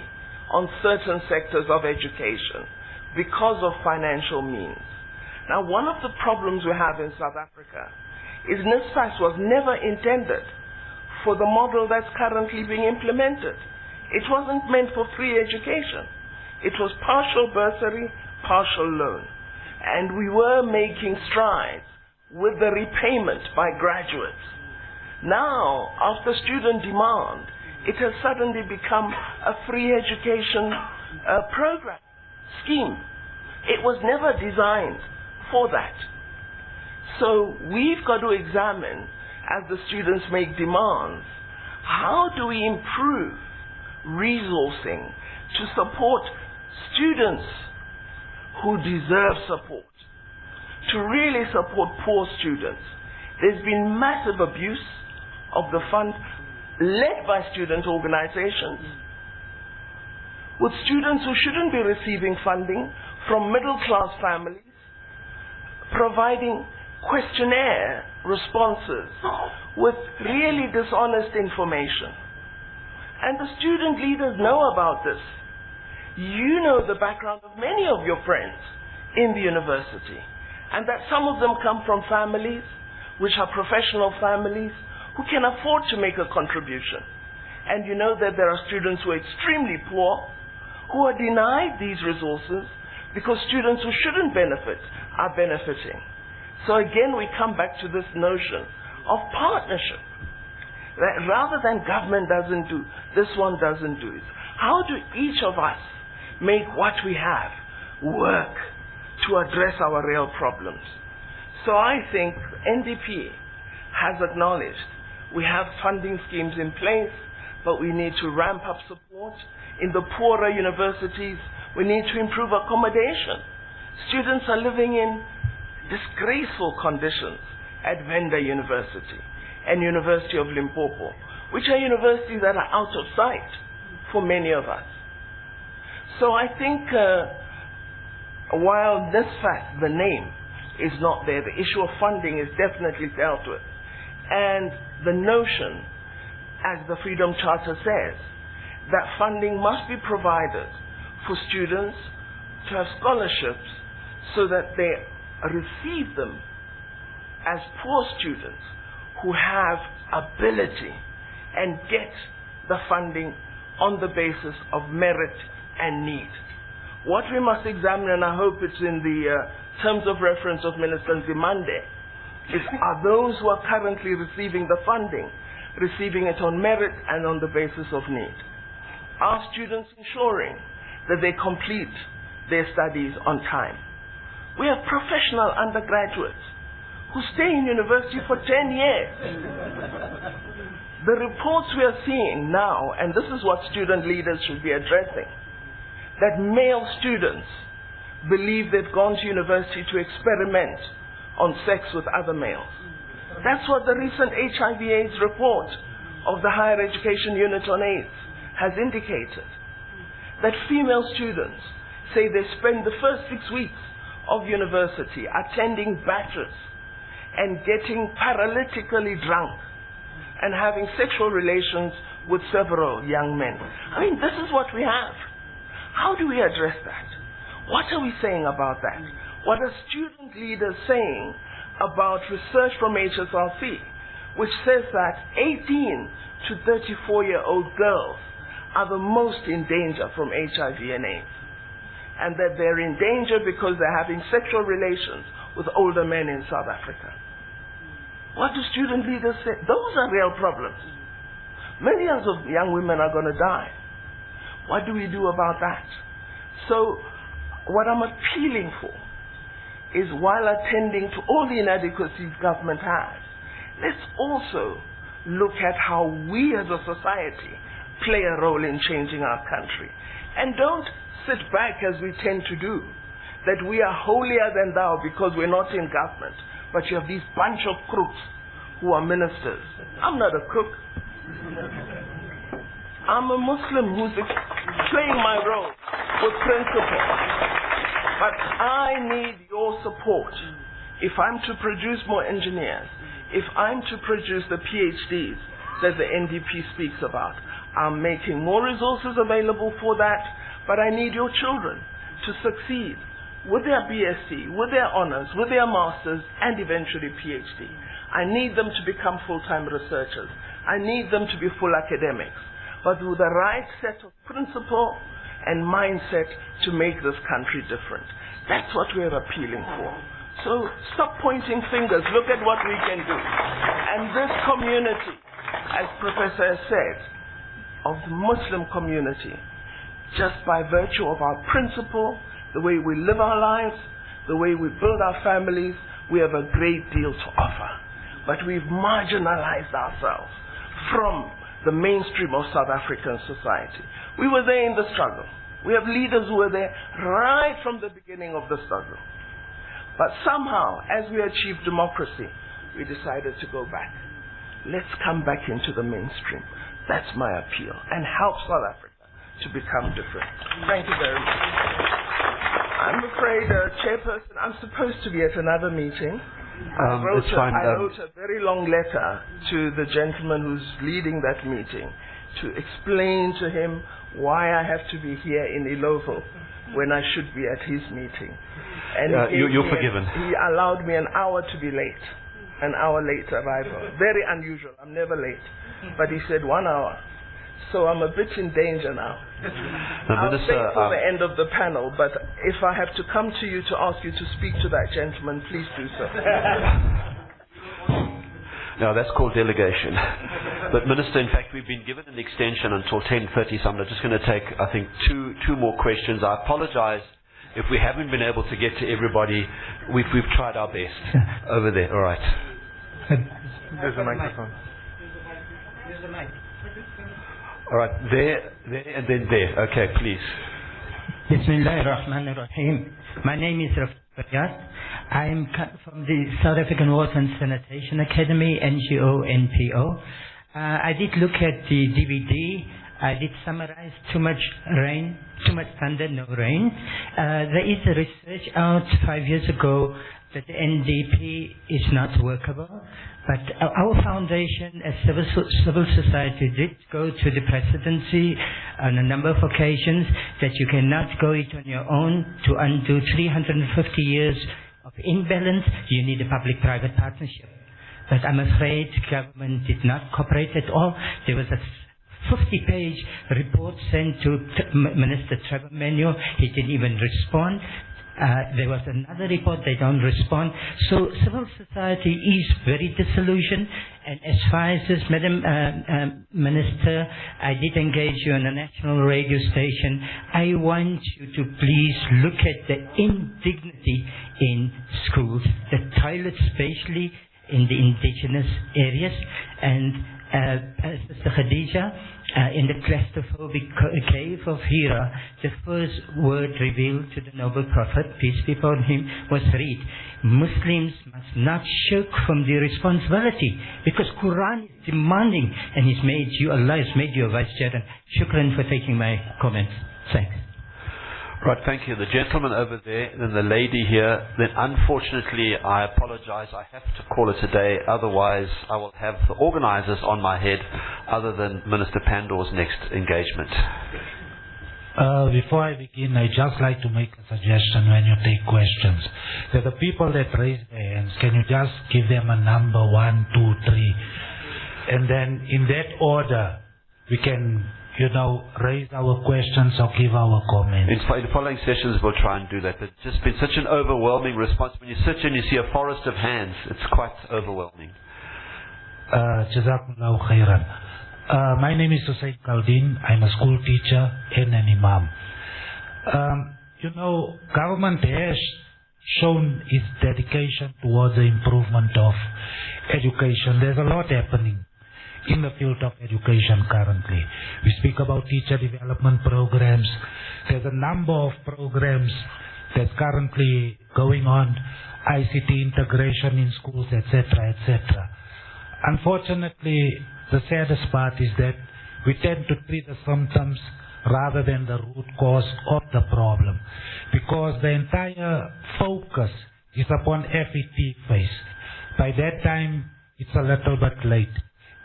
on certain sectors of education because of financial means. Now, one of the problems we have in South Africa is NSFAS was never intended for the model that's currently being implemented. It wasn't meant for free education. It was partial bursary, partial loan. And we were making strides with the repayment by graduates. Now, after student demand, it has suddenly become a free education program, scheme. It was never designed for that. So we've got to examine, as the students make demands, how do we improve resourcing to support students who deserve support, to really support poor students. There's been massive abuse of the fund led by student organizations, with students who shouldn't be receiving funding from middle-class families, providing questionnaire responses with really dishonest information. And the student leaders know about this. You know the background of many of your friends in the university, and that some of them come from families which are professional families who can afford to make a contribution. And you know that there are students who are extremely poor, who are denied these resources because students who shouldn't benefit are benefiting. So again, we come back to this notion of partnership. That rather than government doesn't do, this one doesn't do it. How do each of us make what we have work to address our real problems? So I think NDP has acknowledged we have funding schemes in place, but we need to ramp up support. In the poorer universities, we need to improve accommodation. Students are living in disgraceful conditions at Venda University and University of Limpopo, which are universities that are out of sight for many of us. So I think while NSFAS, the name, is not there, the issue of funding is definitely dealt with. And the notion, as the Freedom Charter says, that funding must be provided for students to have scholarships so that they receive them as poor students who have ability and get the funding on the basis of merit and need. What we must examine, and I hope it's in the terms of reference of Minister Nzimande, is are those who are currently receiving the funding receiving it on merit and on the basis of need? Are students ensuring that they complete their studies on time? We have professional undergraduates who stay in university for 10 years. The reports we are seeing now, and this is what student leaders should be addressing, that male students believe they've gone to university to experiment on sex with other males. That's what the recent HIV/AIDS report of the Higher Education Unit on AIDS has indicated. That female students say they spend the first 6 weeks of university attending batches and getting paralytically drunk and having sexual relations with several young men. I mean, this is what we have. How do we address that? What are we saying about that? What are student leaders saying about research from HSRC, which says that 18 to 34-year-old girls are the most in danger from HIV and AIDS, and that they're in danger because they're having sexual relations with older men in South Africa? What do student leaders say? Those are real problems. Millions of young women are going to die. What do we do about that? So what I'm appealing for is, while attending to all the inadequacies government has, let's also look at how we as a society play a role in changing our country. And don't sit back, as we tend to do, that we are holier than thou because we're not in government, but you have these bunch of crooks who are ministers. I'm not a crook. I'm a Muslim who's playing my role with principle. But I need your support. If I'm to produce more engineers, if I'm to produce the PhDs that the NDP speaks about, I'm making more resources available for that, but I need your children to succeed with their BSc, with their honors, with their masters, and eventually PhD. I need them to become full-time researchers. I need them to be full academics, but with the right set of principle and mindset to make this country different. That's what we're appealing for. So stop pointing fingers. Look at what we can do. And this community, as Professor has said, of the Muslim community, just by virtue of our principle, the way we live our lives, the way we build our families, we have a great deal to offer. But we've marginalized ourselves from the mainstream of South African society. We were there in the struggle. We have leaders who were there right from the beginning of the struggle. But somehow, as we achieved democracy, we decided to go back. Let's come back into the mainstream. That's my appeal. And help South Africa to become different. Thank you very much. I'm afraid, Chairperson, I'm supposed to be at another meeting. I wrote a very long letter to the gentleman who's leading that meeting to explain to him why I have to be here in Ilovo when I should be at his meeting. And you're forgiven. He allowed me an hour to be late. An hour late arrival. Very unusual. I'm never late. But he said 1 hour. So I'm a bit in danger now. I'll stay till the end of the panel, but if I have to come to you to ask you to speak to that gentleman, please do so. No, that's called delegation. But Minister, in fact, we've been given an extension until 10:30, so I'm just going to take, I think, two more questions. I apologize if we haven't been able to get to everybody. We've tried our best. Over there, all right. There's a microphone. There's a mic. All right, there, and then there. Okay, please. Bismillahirrahmanirrahim. My name is Rafiq. I am from the South African Water and Sanitation Academy, NGO, NPO. I did look at the DVD. I did summarize too much rain, too much thunder, no rain. There is a research out 5 years ago that the NDP is not workable. But our foundation as civil society did go to the presidency on a number of occasions that you cannot go it on your own to undo 350 years of imbalance. You need a public-private partnership. But I'm afraid government did not cooperate at all. There was a 50-page report sent to Minister Trevor Manuel. He didn't even respond. There was another report, they don't respond. So civil society is very disillusioned. And as far as this, Madam Minister, I did engage you on a national radio station. I want you to please look at the indignity in schools, the toilets especially in the indigenous areas. And Sister Khadija, in the claustrophobic cave of Hira, the first word revealed to the noble prophet, peace be upon him, was read, Muslims must not shirk from their responsibility, because Quran is demanding, and He's made you, Allah has made you a vice chair. And shukran for taking my comments. Thanks. Right, thank you. The gentleman over there, then the lady here. Then unfortunately, I apologize. I have to call it a day. Otherwise, I will have the organizers on my head other than Minister Pandor's next engagement. Before I begin, I just like to make a suggestion when you take questions. That the people that raise their hands, can you just give them a number 1, 2, 3, and then in that order, we can raise our questions or give our comments. In the following sessions, we'll try and do that. But it's just been such an overwhelming response. When you sit and you see a forest of hands, it's quite overwhelming. Jazakumullahu khairan. My name is Hussein Kaldin. I'm a school teacher and an imam. Government has shown its dedication towards the improvement of education. There's a lot happening in the field of education currently. We speak about teacher development programs. There's a number of programs that's currently going on, ICT integration in schools, etc., etc. Unfortunately, the saddest part is that we tend to treat the symptoms rather than the root cause of the problem, because the entire focus is upon FET phase. By that time, it's a little bit late.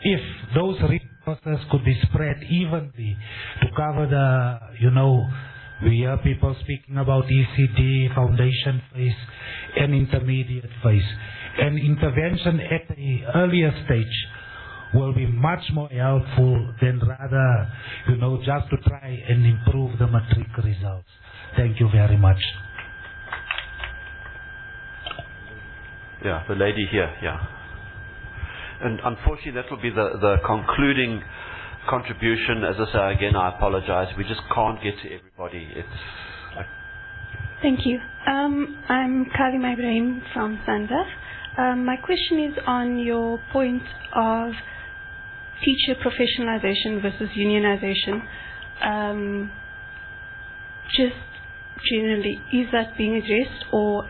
If those resources could be spread evenly to cover we hear people speaking about ECD, foundation phase, and intermediate phase. and intervention at the earlier stage will be much more helpful than rather, just to try and improve the matric results. Thank you very much. Yeah, the lady here, yeah. And unfortunately that will be the concluding contribution. As I say again, I apologize. We just can't get to everybody. Thank you. I'm Karima Ibrahim from Zanda. My question is on your point of teacher professionalization versus unionization. Just generally, is that being addressed, or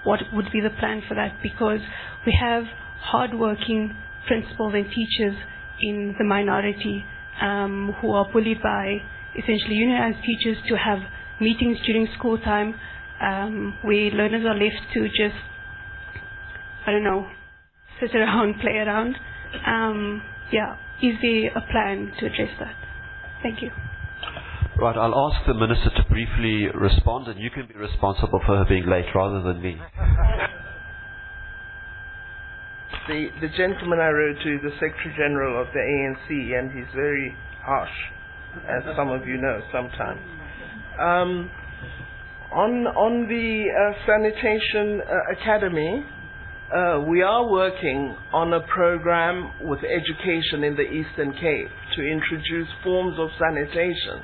what would be the plan for that? Because we have hardworking principals and teachers in the minority who are bullied by essentially unionized teachers to have meetings during school time where learners are left to just, sit around, play around. Is there a plan to address that? Thank you. Right, I'll ask the Minister to briefly respond, and you can be responsible for her being late rather than me. The gentleman I wrote to, the Secretary General of the ANC, and he's very harsh, as some of you know sometimes. On the Sanitation Academy, we are working on a program with education in the Eastern Cape to introduce forms of sanitation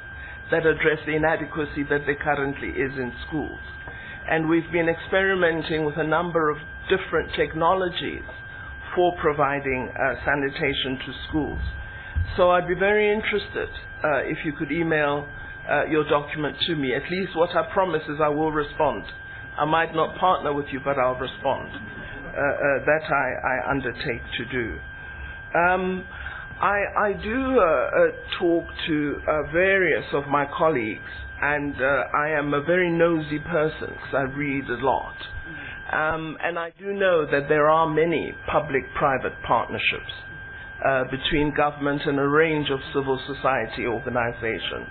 that address the inadequacy that there currently is in schools. And we've been experimenting with a number of different technologies for providing sanitation to schools. So I'd be very interested if you could email your document to me. At least what I promise is I will respond. I might not partner with you, but I'll respond. That I undertake to do. I do talk to various of my colleagues, and I am a very nosy person because I read a lot. And I do know that there are many public-private partnerships between government and a range of civil society organizations.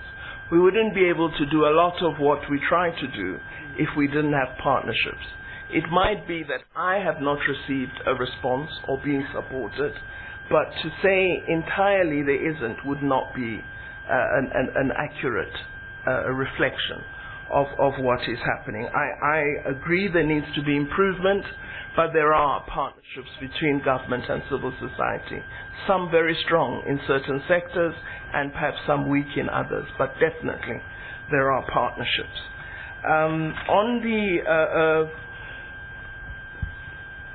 We wouldn't be able to do a lot of what we try to do if we didn't have partnerships. It might be that I have not received a response or being supported, but to say entirely there isn't would not be an accurate reflection of what is happening. I agree there needs to be improvement, but there are partnerships between government and civil society, some very strong in certain sectors and perhaps some weak in others, but definitely there are partnerships. On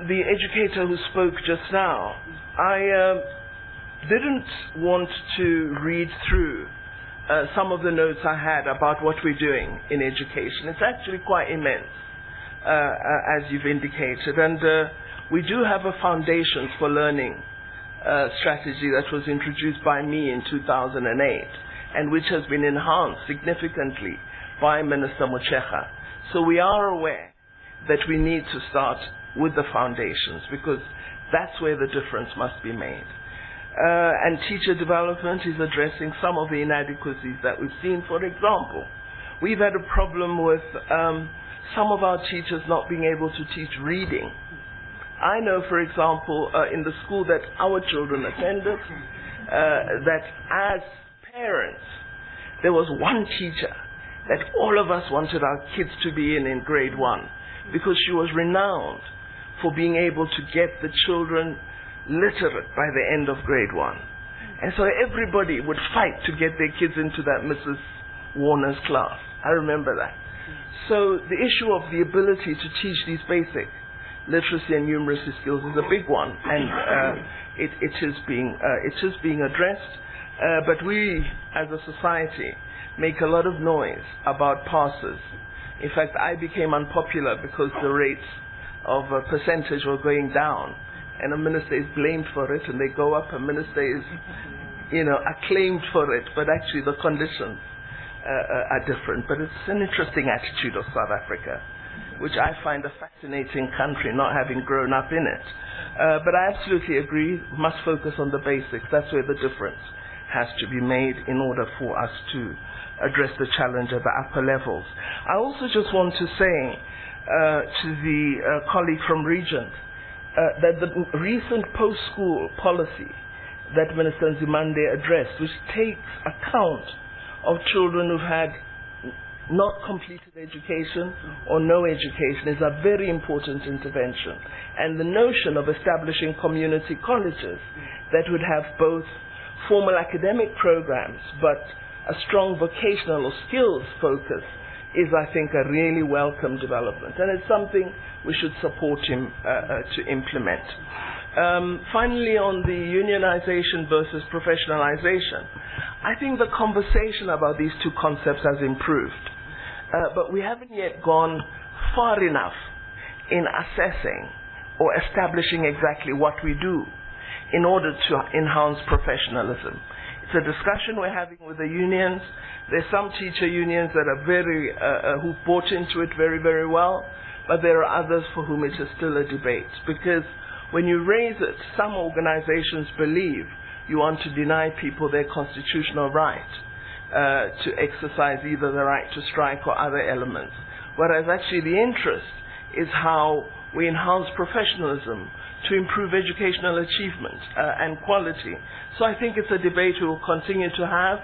the educator who spoke just now, I didn't want to read through some of the notes I had about what we're doing in education. It's actually quite immense, as you've indicated. And we do have a Foundations for Learning strategy that was introduced by me in 2008, and which has been enhanced significantly by Minister Mochega. So we are aware that we need to start with the foundations, because that's where the difference must be made. And teacher development is addressing some of the inadequacies that we've seen. For example, we've had a problem with some of our teachers not being able to teach reading. I know, for example, in the school that our children attended, that as parents, there was one teacher that all of us wanted our kids to be in grade 1, because she was renowned for being able to get the children literate by the end of grade 1. And so everybody would fight to get their kids into that Mrs. Warner's class. I remember that. So the issue of the ability to teach these basic literacy and numeracy skills is a big one, and it is being addressed. But we, as a society, make a lot of noise about passes. In fact, I became unpopular because the rates of percentage were going down, and a minister is blamed for it, and they go up. A minister is, acclaimed for it, but actually the conditions are different. But it's an interesting attitude of South Africa, which I find a fascinating country, not having grown up in it. But I absolutely agree, must focus on the basics. That's where the difference has to be made in order for us to address the challenge at the upper levels. I also just want to say to the colleague from Regent, that the recent post-school policy that Minister Nzimande addressed, which takes account of children who've had not completed education or no education, is a very important intervention. And the notion of establishing community colleges that would have both formal academic programs but a strong vocational or skills focus is, I think, a really welcome development. And it's something we should support him to implement. Finally, on the unionization versus professionalization, I think the conversation about these two concepts has improved. But we haven't yet gone far enough in assessing or establishing exactly what we do in order to enhance professionalism. It's a discussion we're having with the unions. There's some teacher unions that are who bought into it very, very well, but there are others for whom it is still a debate. Because when you raise it, some organizations believe you want to deny people their constitutional right to exercise either the right to strike or other elements. Whereas actually the interest is how we enhance professionalism to improve educational achievement and quality. So I think it's a debate we will continue to have.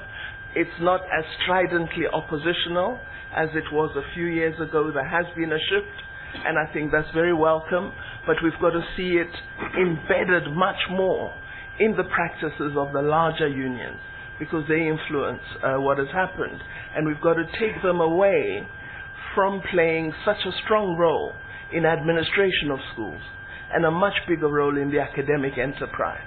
It's not as stridently oppositional as it was a few years ago. There has been a shift, and I think that's very welcome, but we've got to see it embedded much more in the practices of the larger unions, because they influence what has happened. And we've got to take them away from playing such a strong role in administration of schools and a much bigger role in the academic enterprise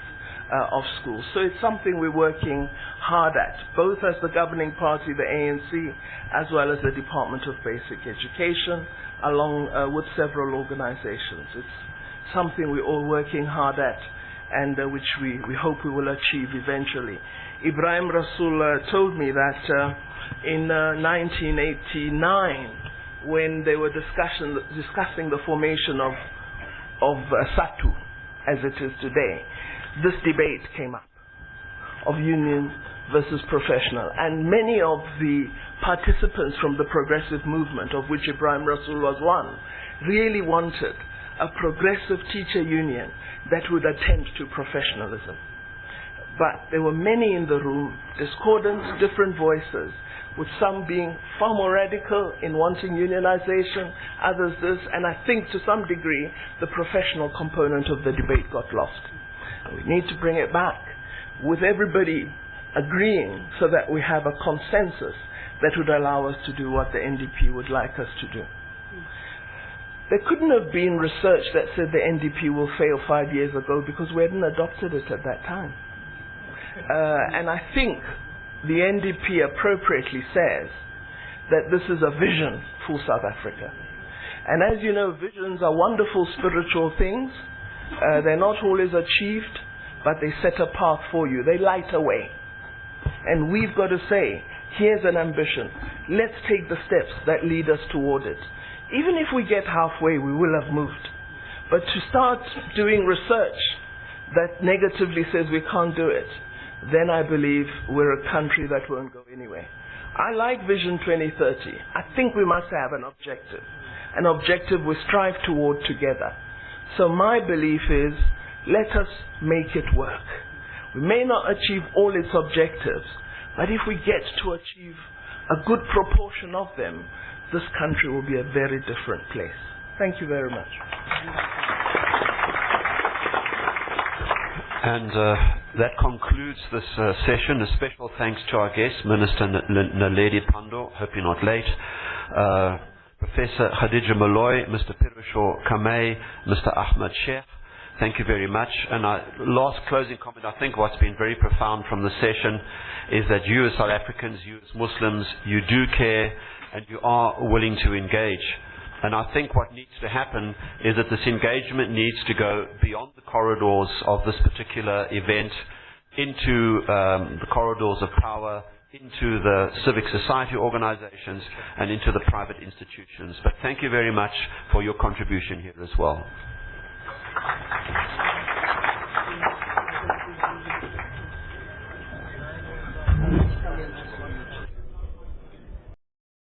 of schools. So it's something we're working hard at, both as the governing party, the ANC, as well as the Department of Basic Education, along with several organizations. It's something we're all working hard at, and which we hope we will achieve eventually. Ibrahim Rasool told me that in 1989, when they were discussing the formation of SATU, as it is today, this debate came up of union versus professional. And many of the participants from the progressive movement, of which Ibrahim Rasool was one, really wanted a progressive teacher union that would attend to professionalism. But there were many in the room, discordant, different voices, with some being far more radical in wanting unionization, others this, and I think to some degree the professional component of the debate got lost. We need to bring it back with everybody agreeing so that we have a consensus that would allow us to do what the NDP would like us to do. There couldn't have been research that said the NDP will fail 5 years ago because we hadn't adopted it at that time. And I think the NDP appropriately says that this is a vision for South Africa. And as you know, visions are wonderful spiritual things. They're not always achieved, but they set a path for you. They light a way. And we've got to say, here's an ambition. Let's take the steps that lead us toward it. Even if we get halfway, we will have moved. But to start doing research that negatively says we can't do it, then I believe we're a country that won't go anywhere. I like Vision 2030. I think we must have an objective we strive toward together. So my belief is, let us make it work. We may not achieve all its objectives, but if we get to achieve a good proportion of them, this country will be a very different place. Thank you very much. And that concludes this session. A special thanks to our guest, Minister Naledi Pandor. Hope you're not late. Professor Khadija Malloy, Mr. Pirosho Kamei, Mr. Ahmed Sheikh. Thank you very much. And last closing comment, I think what's been very profound from the session is that you as South Africans, you as Muslims, you do care and you are willing to engage. And I think what needs to happen is that this engagement needs to go beyond the corridors of this particular event into the corridors of power, into the civic society organizations, and into the private institutions. But thank you very much for your contribution here as well.